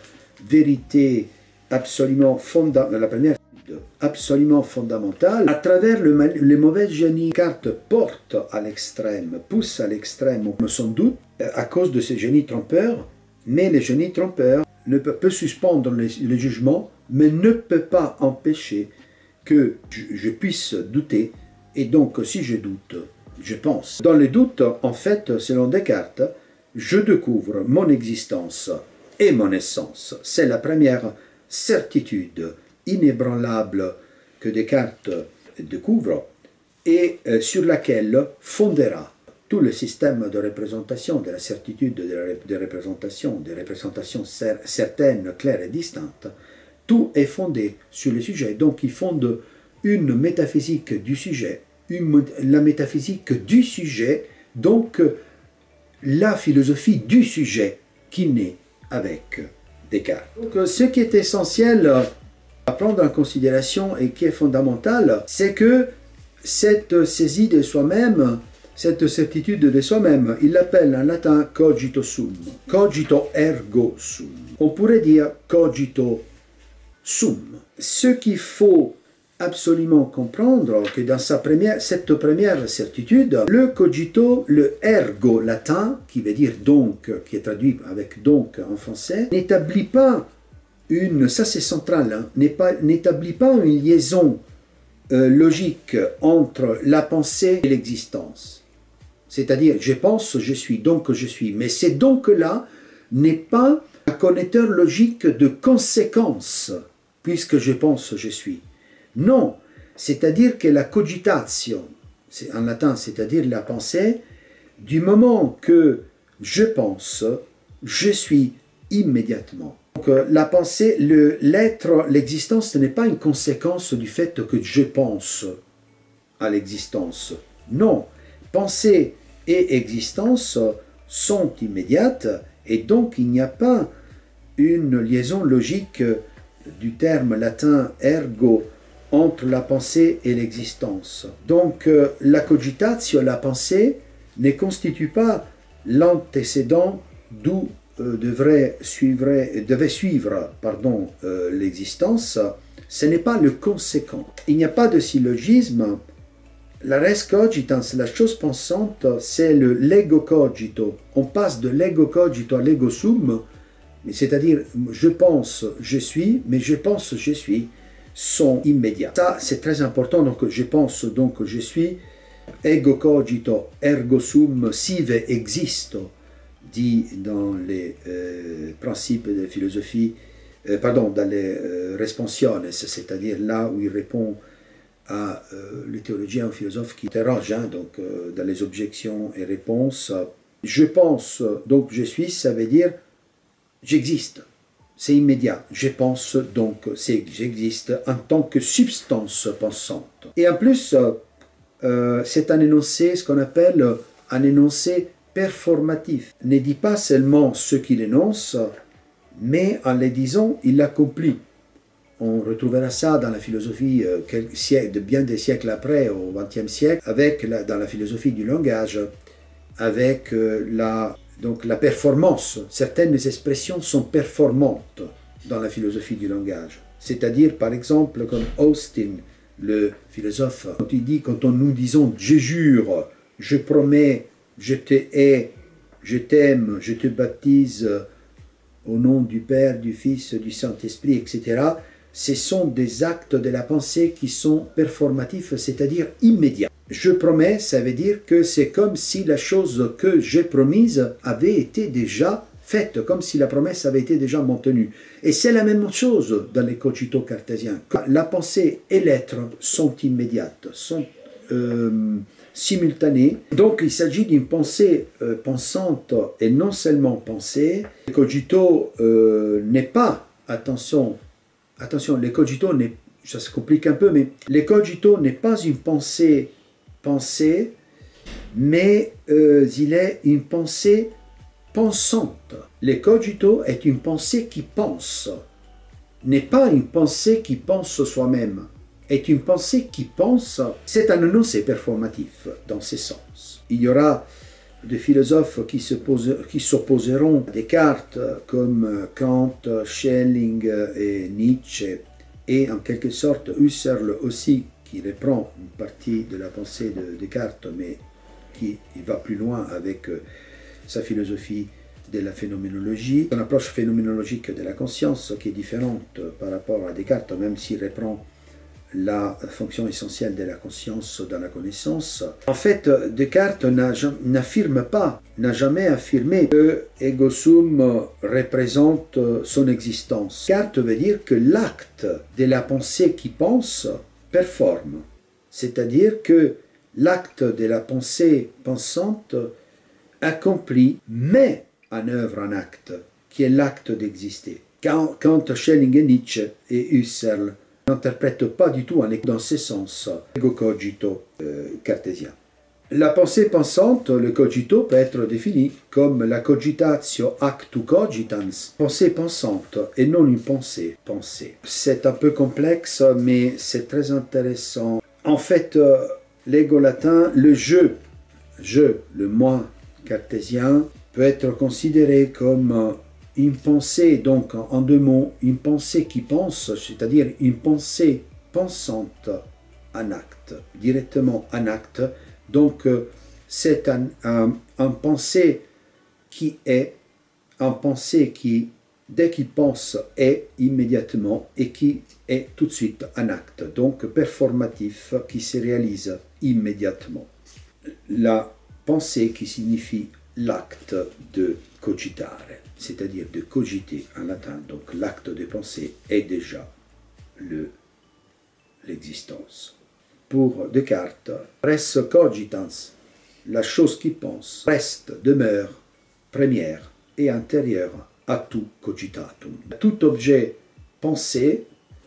vérité absolument fondamentale. À travers le mauvais génie, Descartes porte à l'extrême, pousse à l'extrême, sans doute, à cause de ce génie trompeur, mais le génie trompeur peut suspendre le jugement, mais ne peut pas empêcher que je puisse douter, et donc si je doute, je pense. Dans le doute, en fait, selon Descartes, je découvre mon existence et mon essence. C'est la première certitude inébranlable que Descartes découvre et sur laquelle fondera tout le système de représentation, de la certitude des représentations certaines, claires et distinctes. Tout est fondé sur le sujet. Donc il fonde une métaphysique du sujet, la métaphysique du sujet, donc la philosophie du sujet qui naît avec Descartes. Donc ce qui est essentiel à prendre en considération et qui est fondamental, c'est que cette saisie de soi-même, cette certitude de soi-même, il l'appelle en latin cogito sum, cogito ergo sum. On pourrait dire cogito sum. Ce qu'il faut absolument comprendre, que dans cette première certitude, le cogito, le ergo latin, qui veut dire donc, qui est traduit avec donc en français, n'établit pas ça c'est central, hein, n'établit pas une liaison logique entre la pensée et l'existence. C'est-à-dire, je pense, je suis, donc je suis. Mais ce donc-là n'est pas un connecteur logique de conséquences, puisque je pense, je suis. Non, c'est-à-dire que la cogitatio, en latin, c'est-à-dire la pensée, du moment que je pense, je suis immédiatement. Donc la pensée, l'être, l'existence, ce n'est pas une conséquence du fait que je pense à l'existence. Non, pensée et existence sont immédiates et donc il n'y a pas une liaison logique du terme latin ergo entre la pensée et l'existence. Donc la cogitatio, la pensée, ne constitue pas l'antécédent d'où devait suivre l'existence. Ce n'est pas le conséquent. Il n'y a pas de syllogisme. La res cogitans, la chose pensante, c'est le l'ego cogito. On passe de l'ego cogito à l'ego sum, c'est-à-dire je pense, je suis, mais je pense, je suis, sont immédiats. Ça, c'est très important. Donc, je pense, donc je suis. Ego cogito, ergo sum, sive existo, dit dans les principes de philosophie, dans les responsiones, c'est-à-dire là où il répond le théologien ou philosophe qui interroge donc, dans les objections et réponses. Je pense, donc je suis, ça veut dire j'existe. C'est immédiat. Je pense, donc j'existe en tant que substance pensante. Et en plus, c'est un énoncé, ce qu'on appelle un énoncé performatif. Ne dit pas seulement ce qu'il énonce, mais en le disant, il l'accomplit. On retrouvera ça dans la philosophie bien des siècles après, au XXe siècle, dans la philosophie du langage, avec donc la performance. Certaines expressions sont performantes dans la philosophie du langage. C'est-à-dire, par exemple, comme Austin, le philosophe, quand il dit, quand nous disons « je jure »,« je promets »,« je te hais »,« je t'aime »,« je te baptise au nom du Père, du Fils, du Saint-Esprit », etc., ce sont des actes de la pensée qui sont performatifs, c'est-à-dire immédiats. Je promets, ça veut dire que c'est comme si la chose que j'ai promise avait été déjà faite, comme si la promesse avait été déjà maintenue. Et c'est la même chose dans les cogito cartésiens. La pensée et l'être sont immédiates, sont simultanées. Donc il s'agit d'une pensée pensante et non seulement pensée. Le cogito n'est pas, attention, les cogito, ça se complique un peu, mais les cogito n'est pas une pensée, mais il est une pensée pensante. Le cogito est une pensée qui pense, n'est pas une pensée qui pense soi-même, est une pensée qui pense. C'est un énoncé performatif dans ce sens. Il y aura des philosophes qui s'opposeront à Descartes comme Kant, Schelling et Nietzsche, et en quelque sorte Husserl aussi, qui reprend une partie de la pensée de Descartes, mais qui va plus loin avec sa philosophie de la phénoménologie, une approche phénoménologique de la conscience qui est différente par rapport à Descartes, même s'il reprend la fonction essentielle de la conscience dans la connaissance. En fait, Descartes n'affirme pas, n'a jamais affirmé que ego sum représente son existence. Descartes veut dire que l'acte de la pensée qui pense performe, c'est-à-dire que l'acte de la pensée pensante accomplit, met en œuvre un acte, qui est l'acte d'exister. Kant, Schelling et Nietzsche et Husserl n'interprète pas du tout dans ce sens l'ego cogito cartésien. La pensée pensante, le cogito, peut être défini comme la cogitatio actu cogitans, pensée pensante et non une pensée pensée. C'est un peu complexe, mais c'est très intéressant. En fait, l'ego latin, le le moi cartésien, peut être considéré comme une pensée, donc en deux mots, une pensée qui pense, c'est-à-dire une pensée pensante en acte, directement en acte. Donc c'est un pensée qui est, un pensée qui, dès qu'il pense, est immédiatement et qui est tout de suite en acte, donc performatif, qui se réalise immédiatement. La pensée qui signifie l'acte de cogitare, c'est-à-dire de cogiter en latin, donc l'acte de penser est déjà l'existence. Pour Descartes, res cogitans, la chose qui pense, reste, demeure, première et antérieure à tout cogitatum. Tout objet pensé,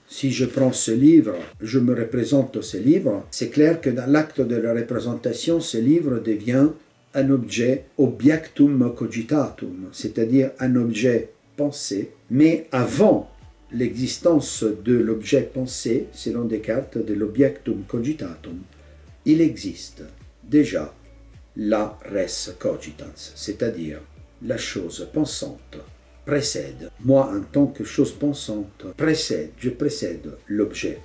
si je prends ce livre, je me représente ce livre, c'est clair que dans l'acte de la représentation, ce livre devient un objet objectum cogitatum, c'est-à-dire un objet pensé, mais avant l'existence de l'objet pensé, selon Descartes, de l'objectum cogitatum, il existe déjà la res cogitans, c'est-à-dire la chose pensante précède. Moi, en tant que chose pensante, je précède l'objet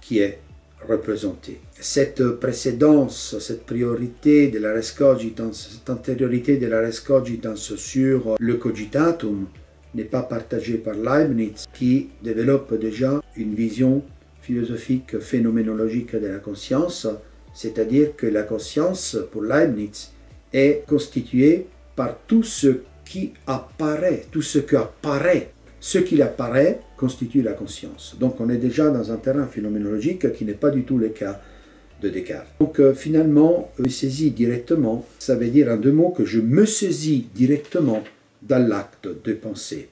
qui est représenté. Cette précédence, cette priorité de la res cogitans, cette antériorité de la res cogitans sur le cogitatum n'est pas partagée par Leibniz, qui développe déjà une vision philosophique phénoménologique de la conscience, c'est-à-dire que la conscience, pour Leibniz, est constituée par tout ce qui apparaît, tout ce qui apparaît. Ce qui apparaît constitue la conscience. Donc on est déjà dans un terrain phénoménologique qui n'est pas du tout le cas de Descartes. Donc finalement, me saisis directement, ça veut dire en deux mots que je me saisis directement dans l'acte de penser.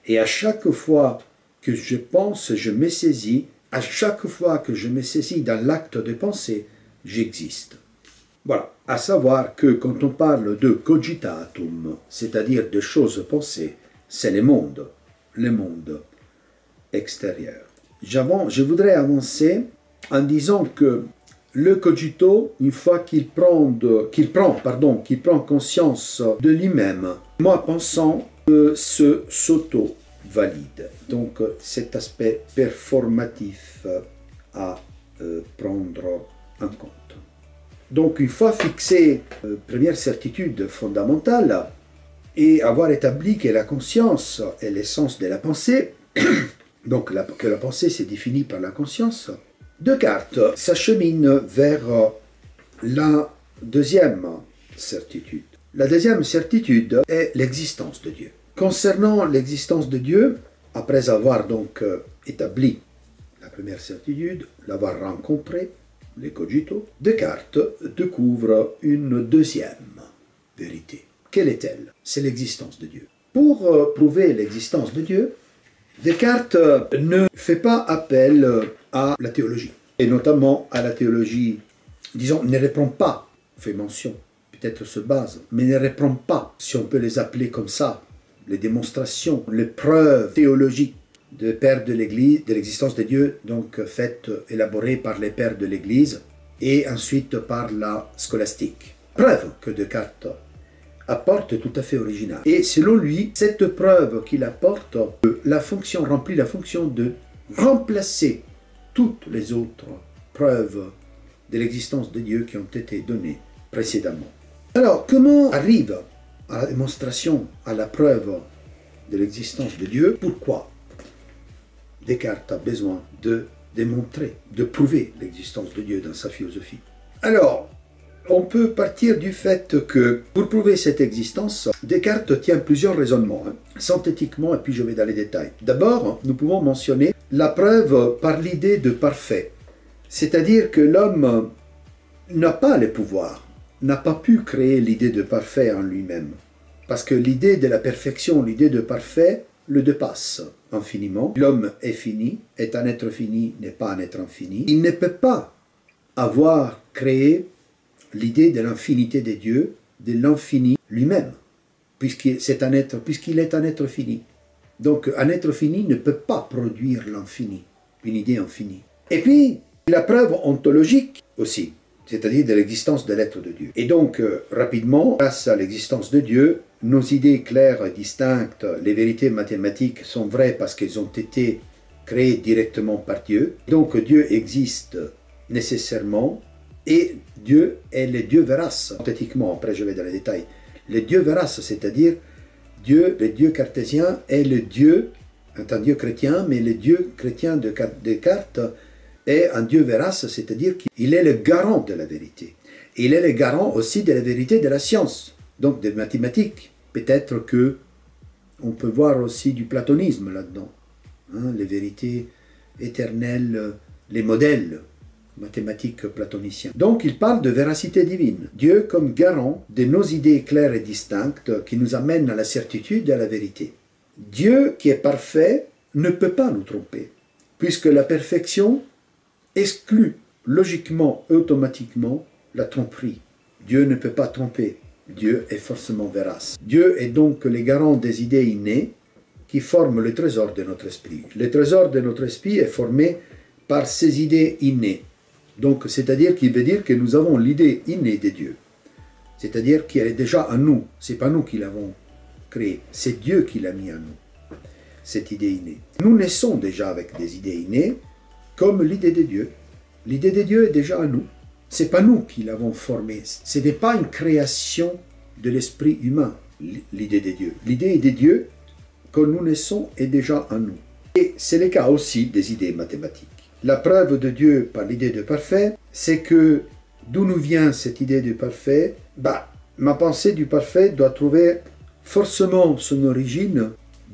Et à chaque fois que je pense, je me saisis, à chaque fois que je me saisis dans l'acte de penser, j'existe. Voilà, à savoir que quand on parle de cogitatum, c'est-à-dire de choses pensées, c'est le monde extérieur. Je voudrais avancer en disant que le cogito, une fois qu'il prend conscience de lui-même, moi pensant, se s'auto-valide. Donc cet aspect performatif à prendre en compte. Donc une fois fixé, première certitude fondamentale, et avoir établi que la conscience est l'essence de la pensée, donc que la pensée s'est définie par la conscience, Descartes s'achemine vers la deuxième certitude. La deuxième certitude est l'existence de Dieu. Concernant l'existence de Dieu, après avoir donc établi la première certitude, l'avoir rencontré, les cogito, Descartes découvre une deuxième vérité. Quelle est-elle? C'est l'existence de Dieu. Pour prouver l'existence de Dieu, Descartes ne fait pas appel à la théologie, et notamment à la théologie, disons, ne répond pas, fait mention, peut-être se base, mais ne répond pas, si on peut les appeler comme ça, les démonstrations, les preuves théologiques de pères de l'Église, de l'existence de Dieu, donc faites, élaborées par les pères de l'Église, et ensuite par la scolastique. Preuve que Descartes apporte tout à fait originale. Et selon lui, cette preuve qu'il apporte remplit la fonction de remplacer toutes les autres preuves de l'existence de Dieu qui ont été données précédemment. Alors, comment arrive à la démonstration, à la preuve de l'existence de Dieu? Pourquoi Descartes a besoin de démontrer, de prouver l'existence de Dieu dans sa philosophie? Alors, on peut partir du fait que, pour prouver cette existence, Descartes tient plusieurs raisonnements, synthétiquement, et puis je vais dans les détails. D'abord, nous pouvons mentionner la preuve par l'idée de parfait, c'est-à-dire que l'homme n'a pas le pouvoir, n'a pas pu créer l'idée de parfait en lui-même, parce que l'idée de la perfection, l'idée de parfait, le dépasse infiniment. L'homme est fini, est un être fini, n'est pas un être infini. Il ne peut pas avoir créé l'idée de l'infinité des dieux, de l'infini lui-même, puisqu'il est un être fini. Donc un être fini ne peut pas produire l'infini, une idée infinie. Et puis, la preuve ontologique aussi, c'est-à-dire de l'existence de l'être de Dieu. Et donc, rapidement, grâce à l'existence de Dieu, nos idées claires et distinctes, les vérités mathématiques sont vraies parce qu'elles ont été créées directement par Dieu. Donc Dieu existe nécessairement, et Dieu est le Dieu vérace. Synthétiquement, après je vais dans les détails. Le Dieu vérace, c'est-à-dire Dieu, le Dieu cartésien, est le Dieu, un Dieu chrétien, mais le Dieu chrétien de Descartes est un Dieu vérace, c'est-à-dire qu'il est le garant de la vérité. Il est le garant aussi de la vérité de la science, donc des mathématiques. Peut-être que on peut voir aussi du platonisme là-dedans, les vérités éternelles, les modèles mathématiques platoniciens. Donc il parle de véracité divine, Dieu comme garant de nos idées claires et distinctes qui nous amènent à la certitude et à la vérité. Dieu qui est parfait ne peut pas nous tromper, puisque la perfection exclut logiquement et automatiquement la tromperie. Dieu ne peut pas tromper, Dieu est forcément vérace. Dieu est donc le garant des idées innées qui forment le trésor de notre esprit. Le trésor de notre esprit est formé par ces idées innées. Donc, c'est-à-dire qu'il veut dire que nous avons l'idée innée de Dieu. C'est-à-dire qu'elle est déjà en nous. Ce n'est pas nous qui l'avons créée, c'est Dieu qui l'a mis en nous, cette idée innée. Nous naissons déjà avec des idées innées, comme l'idée de Dieu. L'idée de Dieu est déjà en nous. Ce n'est pas nous qui l'avons formée. Ce n'est pas une création de l'esprit humain, l'idée de Dieu. L'idée de Dieu, quand nous naissons, est déjà en nous. Et c'est le cas aussi des idées mathématiques. La preuve de Dieu par l'idée de parfait, c'est que d'où nous vient cette idée du parfait? Ma pensée du parfait doit trouver forcément son origine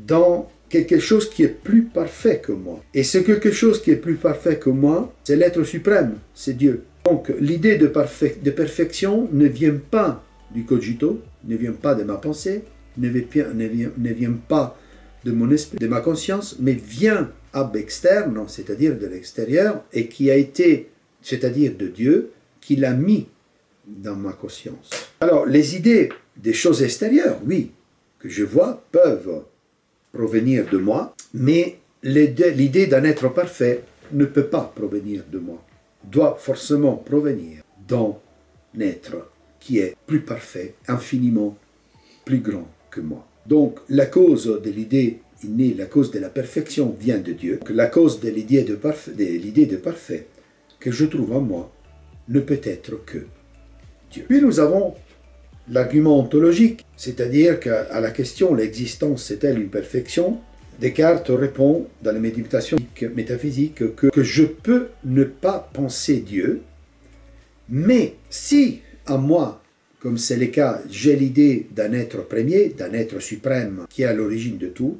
dans quelque chose qui est plus parfait que moi. Et ce quelque chose qui est plus parfait que moi, c'est l'être suprême, c'est Dieu. Donc l'idée de perfection ne vient pas du cogito, ne vient pas de ma pensée, ne vient pas de mon esprit, de ma conscience, mais vient ab externe, c'est-à-dire de l'extérieur, et qui a été, c'est-à-dire de Dieu, qui l'a mis dans ma conscience. Alors, les idées des choses extérieures, oui, que je vois, peuvent provenir de moi, mais l'idée d'un être parfait ne peut pas provenir de moi, doit forcément provenir d'un être qui est plus parfait, infiniment plus grand que moi. Donc, la cause de l'idée innée, la cause de la perfection vient de Dieu. La cause de l'idée de parfait que je trouve en moi ne peut être que Dieu. Puis nous avons l'argument ontologique, c'est-à-dire qu'à la question l'existence est-elle une perfection, Descartes répond dans les méditations métaphysiques que je peux ne pas penser Dieu, mais si à moi, comme c'est le cas, j'ai l'idée d'un être premier, d'un être suprême qui est à l'origine de tout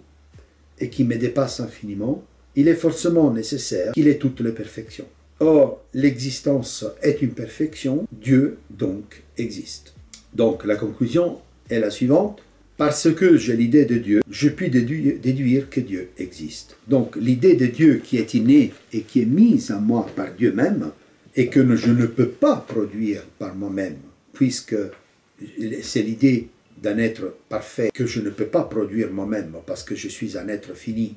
et qui me dépasse infiniment, il est forcément nécessaire qu'il ait toutes les perfections. Or, l'existence est une perfection, Dieu donc existe. Donc la conclusion est la suivante. Parce que j'ai l'idée de Dieu, je puis déduire que Dieu existe. Donc l'idée de Dieu qui est innée et qui est mise en moi par Dieu même, et que je ne peux pas produire par moi-même, puisque c'est l'idée d'un être parfait que je ne peux pas produire moi-même parce que je suis un être fini,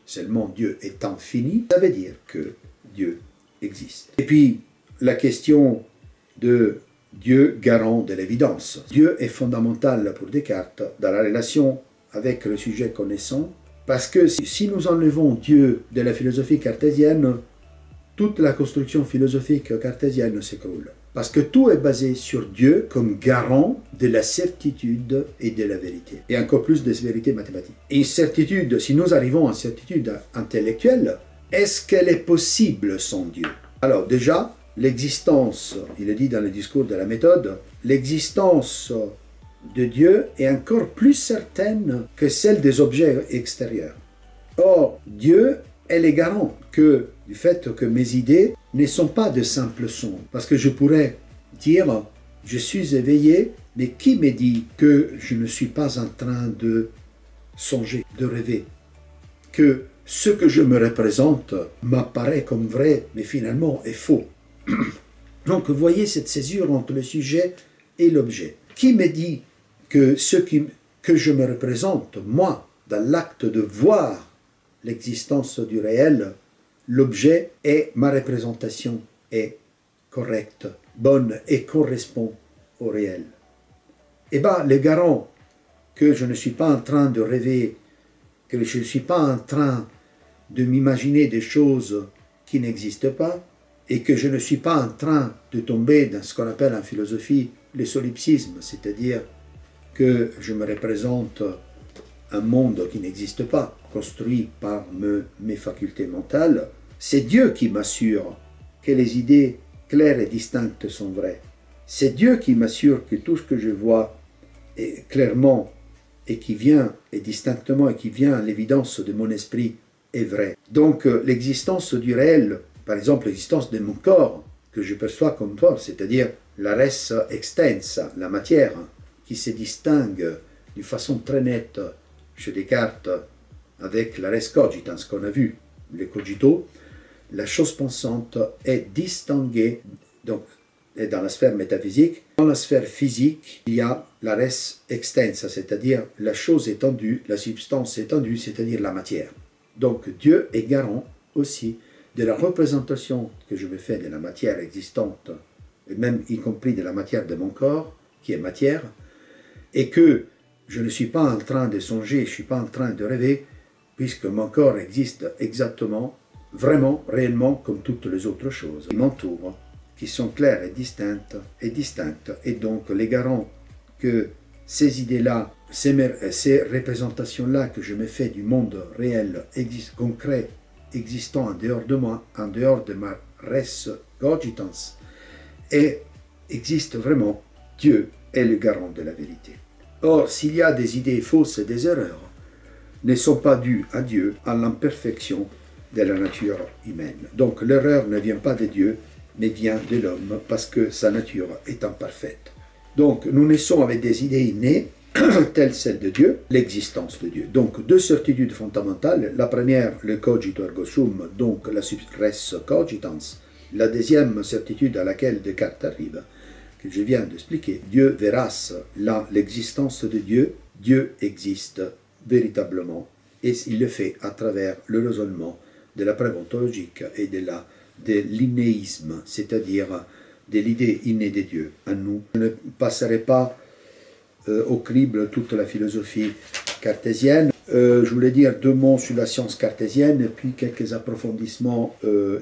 seulement Dieu étant fini, ça veut dire que Dieu existe. Et puis la question de Dieu garant de l'évidence. Dieu est fondamental pour Descartes dans la relation avec le sujet connaissant, parce que si nous enlevons Dieu de la philosophie cartésienne, toute la construction philosophique cartésienne s'écroule. Parce que tout est basé sur Dieu comme garant de la certitude et de la vérité. Et encore plus de vérité mathématique. Et certitude, si nous arrivons à certitude intellectuelle, est-ce qu'elle est possible sans Dieu? Alors déjà, l'existence, il est dit dans le discours de la méthode, l'existence de Dieu est encore plus certaine que celle des objets extérieurs. Or, Dieu est le garant du fait que mes idées ne sont pas de simples sons. Parce que je pourrais dire, je suis éveillé, mais qui me dit que je ne suis pas en train de songer, de rêver? Que ce que je me représente m'apparaît comme vrai, mais finalement est faux. Donc, vous voyez cette césure entre le sujet et l'objet. Qui me dit que que je me représente, moi, dans l'acte de voir l'existence du réel, l'objet et ma représentation est correcte, bonne et correspond au réel? Eh bien, le garant que je ne suis pas en train de rêver, que je ne suis pas en train de m'imaginer des choses qui n'existent pas, et que je ne suis pas en train de tomber dans ce qu'on appelle en philosophie le solipsisme, c'est-à-dire que je me représente un monde qui n'existe pas, construit par mes facultés mentales, c'est Dieu qui m'assure que les idées claires et distinctes sont vraies. C'est Dieu qui m'assure que tout ce que je vois est clairement et qui vient, et distinctement, et qui vient à l'évidence de mon esprit est vrai. Donc l'existence du réel, par exemple l'existence de mon corps, que je perçois comme corps, c'est-à-dire la res extensa, la matière, qui se distingue d'une façon très nette chez Descartes avec la res cogitans qu'on a vu, le cogito, la chose pensante est distinguée, donc est dans la sphère métaphysique. Dans la sphère physique, il y a la res extensa, c'est-à-dire la chose étendue, la substance étendue, c'est-à-dire la matière. Donc Dieu est garant aussi de la représentation que je me fais de la matière existante, et même y compris de la matière de mon corps, qui est matière, et que je ne suis pas en train de songer, je ne suis pas en train de rêver, puisque mon corps existe exactement, vraiment, réellement, comme toutes les autres choses qui m'entourent, qui sont claires et distinctes, et donc les garants que ces idées-là, ces représentations-là que je me fais du monde réel, concret, existant en dehors de moi, en dehors de ma res cogitans, et existe vraiment, Dieu est le garant de la vérité. Or, s'il y a des idées fausses et des erreurs, ne sont pas dus à Dieu, à l'imperfection de la nature humaine. Donc l'erreur ne vient pas de Dieu, mais vient de l'homme, parce que sa nature est imparfaite. Donc nous naissons avec des idées innées, telles celles de Dieu, l'existence de Dieu. Donc deux certitudes fondamentales. La première, le cogito ergo sum, donc la res cogitans. La deuxième certitude à laquelle Descartes arrive, que je viens d'expliquer, Dieu veras, l'existence de Dieu, Dieu existe véritablement, et il le fait à travers le raisonnement de la preuve ontologique et de l'innéisme, c'est-à-dire de l'idée innée de Dieu en nous. Je ne passerai pas au crible toute la philosophie cartésienne. Je voulais dire deux mots sur la science cartésienne, puis quelques approfondissements,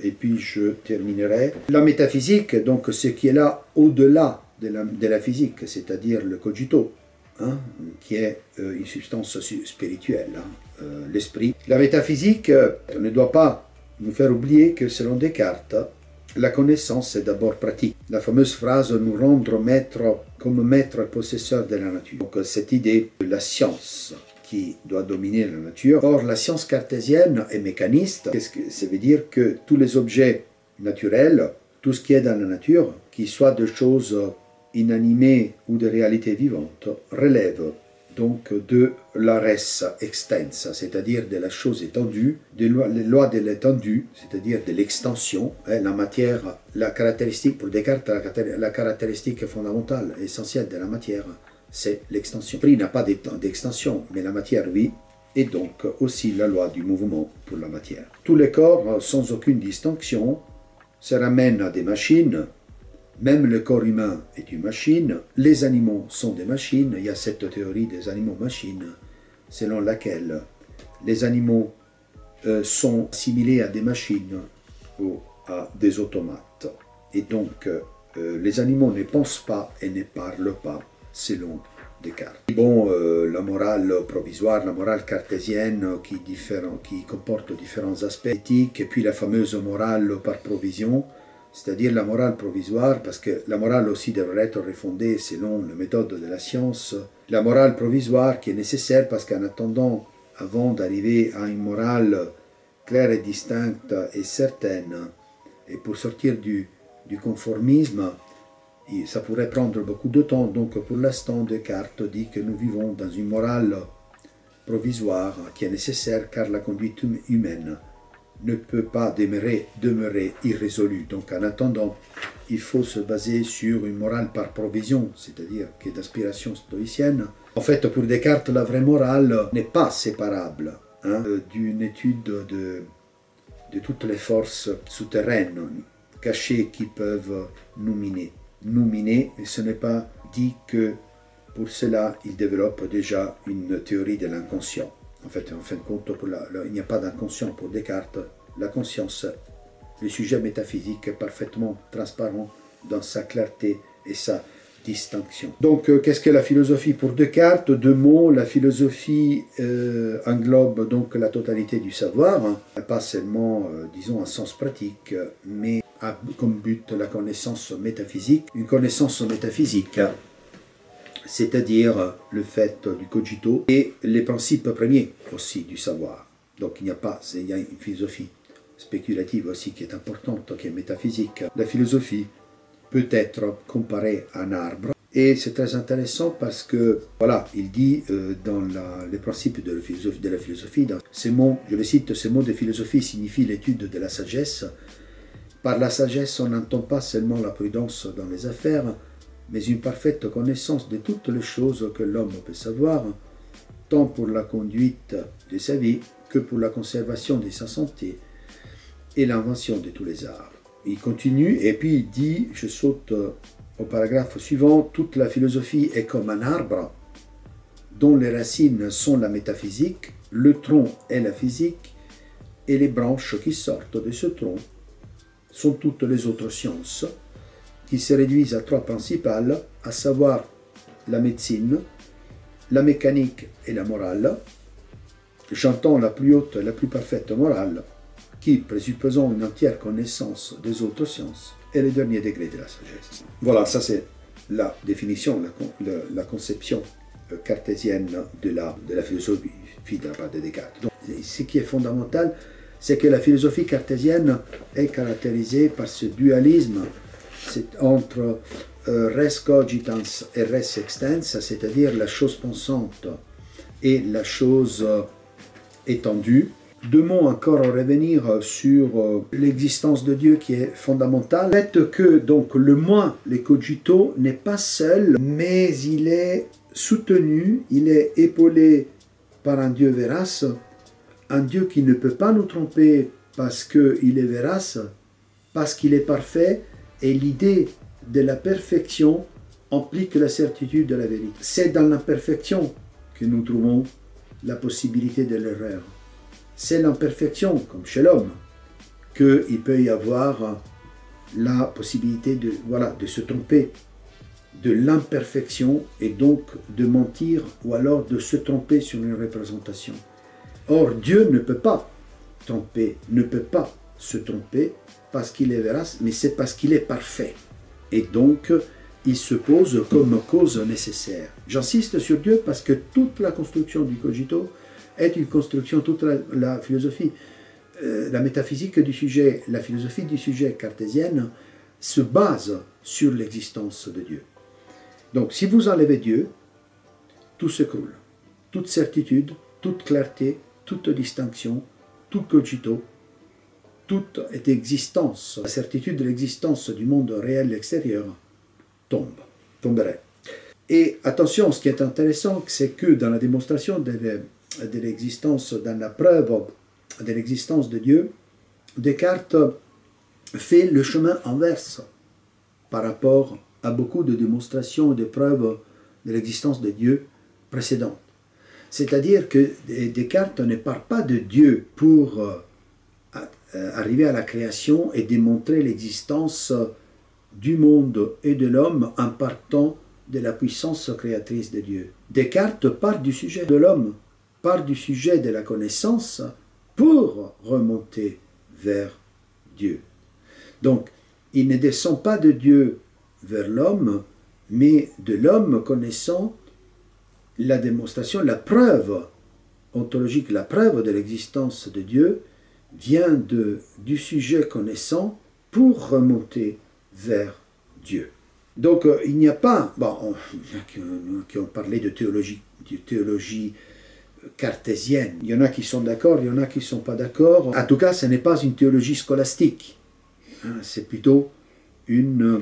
et puis je terminerai. La métaphysique, donc ce qui est là au-delà de la physique, c'est-à-dire le cogito, hein, qui est une substance spirituelle, hein, l'esprit. La métaphysique ne doit pas nous faire oublier que selon Descartes, la connaissance est d'abord pratique. La fameuse phrase « nous rendre maître comme maître possesseur de la nature ». Donc cette idée de la science qui doit dominer la nature. Or, la science cartésienne est mécaniste. Qu'est-ce que ça veut dire? Que tous les objets naturels, tout ce qui est dans la nature, qu'il soit de choses inanimées ou de réalités vivantes, relève donc de la res extensa, c'est-à-dire de la chose étendue, les lois de l'étendue, c'est-à-dire de l'extension. La matière, la caractéristique, pour Descartes, la caractéristique fondamentale, essentielle de la matière, c'est l'extension. L'esprit n'a pas d'extension, mais la matière, oui, et donc aussi la loi du mouvement pour la matière. Tous les corps, sans aucune distinction, se ramènent à des machines. Même le corps humain est une machine, les animaux sont des machines. Il y a cette théorie des animaux-machines, selon laquelle les animaux sont assimilés à des machines ou à des automates. Et donc, les animaux ne pensent pas et ne parlent pas, selon Descartes. Bon, la morale provisoire, la morale cartésienne qui comporte différents aspects éthiques, et puis la fameuse morale par provision, c'est-à-dire la morale provisoire, parce que la morale aussi devrait être refondée selon la méthode de la science. La morale provisoire qui est nécessaire parce qu'en attendant, avant d'arriver à une morale claire et distincte et certaine, et pour sortir du conformisme, ça pourrait prendre beaucoup de temps. Donc pour l'instant, Descartes dit que nous vivons dans une morale provisoire qui est nécessaire car la conduite humaine ne peut pas demeurer irrésolue. Donc en attendant, il faut se baser sur une morale par provision, c'est-à-dire qui est d'inspiration stoïcienne. En fait, pour Descartes, la vraie morale n'est pas séparable d'une étude de toutes les forces souterraines, cachées qui peuvent nous miner. Et ce n'est pas dit que pour cela, il développe déjà une théorie de l'inconscient. En fait, en fin de compte, il n'y a pas d'inconscient pour Descartes. La conscience, le sujet métaphysique est parfaitement transparent dans sa clarté et sa distinction. Donc, qu'est-ce que la philosophie pour Descartes? Deux mots, la philosophie englobe donc la totalité du savoir, pas seulement, disons, en sens pratique, mais a comme but la connaissance métaphysique. Une connaissance métaphysique, c'est-à-dire le fait du cogito et les principes premiers aussi du savoir. Donc il y a une philosophie spéculative aussi qui est importante, qui est métaphysique. La philosophie peut être comparée à un arbre. Et c'est très intéressant parce que, voilà, il dit dans les principes de la philosophie, dans ces mots, je le cite, ces mots de philosophie signifient l'étude de la sagesse. Par la sagesse, on n'entend pas seulement la prudence dans les affaires, mais une parfaite connaissance de toutes les choses que l'homme peut savoir, tant pour la conduite de sa vie que pour la conservation de sa santé et l'invention de tous les arts. Il continue et puis il dit, je saute au paragraphe suivant, toute la philosophie est comme un arbre dont les racines sont la métaphysique, le tronc est la physique et les branches qui sortent de ce tronc sont toutes les autres sciences qui se réduisent à trois principales, à savoir la médecine, la mécanique et la morale. J'entends la plus haute et la plus parfaite morale qui, présupposant une entière connaissance des autres sciences, est le dernier degré de la sagesse. Voilà, ça c'est la définition, la conception cartésienne de la philosophie de la part de Descartes. Donc, ce qui est fondamental, c'est que la philosophie cartésienne est caractérisée par ce dualisme entre res cogitans et res extensa, c'est-à-dire la chose pensante et la chose étendue. Deux mots encore à revenir sur l'existence de Dieu qui est fondamentale. Le fait que donc le moi, les cogito, n'est pas seul, mais il est soutenu, il est épaulé par un Dieu vérace, un Dieu qui ne peut pas nous tromper parce qu'il est vérace, parce qu'il est parfait, et l'idée de la perfection implique la certitude de la vérité. C'est dans l'imperfection que nous trouvons la possibilité de l'erreur. C'est l'imperfection, comme chez l'homme, qu'il peut y avoir la possibilité de se tromper, de l'imperfection et donc de mentir ou alors de se tromper sur une représentation. Or, Dieu ne peut pas tromper, ne peut pas se tromper parce qu'il est vérace, mais c'est parce qu'il est parfait. Et donc, il se pose comme cause nécessaire. J'insiste sur Dieu parce que toute la construction du cogito est une construction, toute la philosophie, la métaphysique du sujet, la philosophie du sujet cartésienne se base sur l'existence de Dieu. Donc, si vous enlevez Dieu, tout s'écroule. Toute certitude, toute clarté, toute distinction, tout cogito, toute existence, la certitude de l'existence du monde réel extérieur tomberait. Et attention, ce qui est intéressant, c'est que dans la démonstration de l'existence, dans la preuve de l'existence de Dieu, Descartes fait le chemin inverse par rapport à beaucoup de démonstrations et de preuves de l'existence de Dieu précédentes. C'est-à-dire que Descartes ne parle pas de Dieu pour arriver à la création et démontrer l'existence du monde et de l'homme en partant de la puissance créatrice de Dieu. Descartes part du sujet de l'homme, part du sujet de la connaissance pour remonter vers Dieu. Donc, il ne descend pas de Dieu vers l'homme, mais de l'homme connaissant la démonstration, la preuve ontologique, la preuve de l'existence de Dieu vient du sujet connaissant pour remonter vers Dieu. Donc il n'y a pas, bon, il y en a qui ont parlé de théologie cartésienne, il y en a qui sont d'accord, il y en a qui ne sont pas d'accord. En tout cas, ce n'est pas une théologie scolastique, c'est plutôt une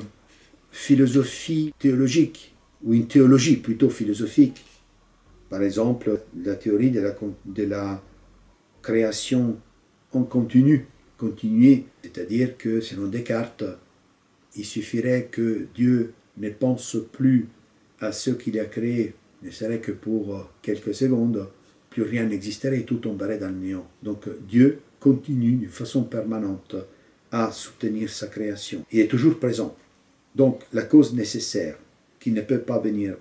philosophie théologique, ou une théologie plutôt philosophique. Par exemple, la théorie de la création en continuée, c'est-à-dire que selon Descartes, il suffirait que Dieu ne pense plus à ce qu'il a créé, ne serait que pour quelques secondes, plus rien n'existerait, tout tomberait dans le néant. Donc Dieu continue d'une façon permanente à soutenir sa création. Il est toujours présent. Donc la cause nécessaire qui ne peut pas venir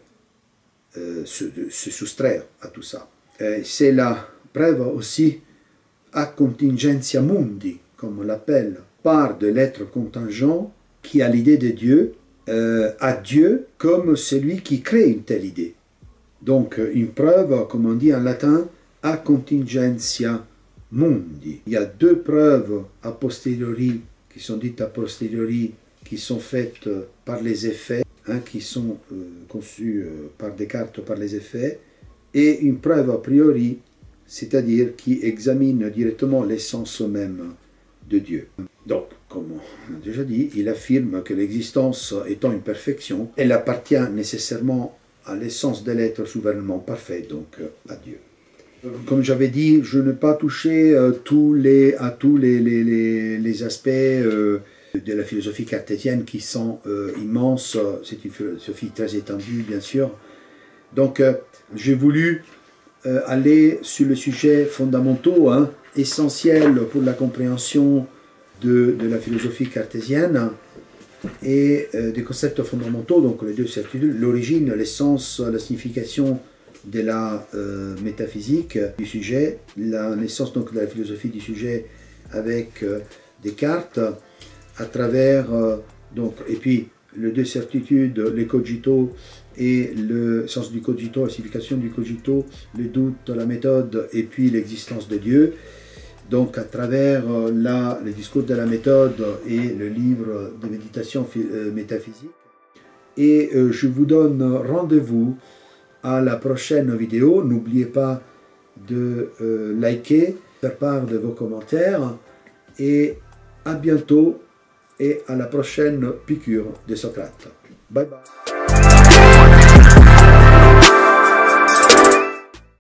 se soustraire à tout ça. C'est la preuve aussi a contingentia mundi, comme on l'appelle, part de l'être contingent qui a l'idée de Dieu, à Dieu comme celui qui crée une telle idée. Donc une preuve, comme on dit en latin, a contingentia mundi. Il y a deux preuves a posteriori, qui sont dites a posteriori, qui sont faites par les effets, qui sont conçus par Descartes par les effets, et une preuve a priori, c'est-à-dire qui examine directement l'essence même de Dieu. Donc, comme on a déjà dit, il affirme que l'existence étant une perfection, elle appartient nécessairement à l'essence de l'être souverainement parfait, donc à Dieu. Comme j'avais dit, je n'ai pas touché à tous les aspects de la philosophie cartésienne qui sont immenses. C'est une philosophie très étendue, bien sûr. Donc, j'ai voulu aller sur le sujet fondamentaux, essentiel pour la compréhension de la philosophie cartésienne et des concepts fondamentaux, donc les deux certitudes, l'origine, l'essence, la signification de la métaphysique du sujet, la naissance donc de la philosophie du sujet avec Descartes, à travers, donc, et puis les deux certitudes, les cogito et le sens du cogito, la signification du cogito, le doute, la méthode et puis l'existence de Dieu. Donc à travers le discours de la méthode et le livre de méditation métaphysique. Et je vous donne rendez-vous à la prochaine vidéo. N'oubliez pas de liker, faire part de vos commentaires et à bientôt et à la prochaine piqûre de Socrate. Bye bye.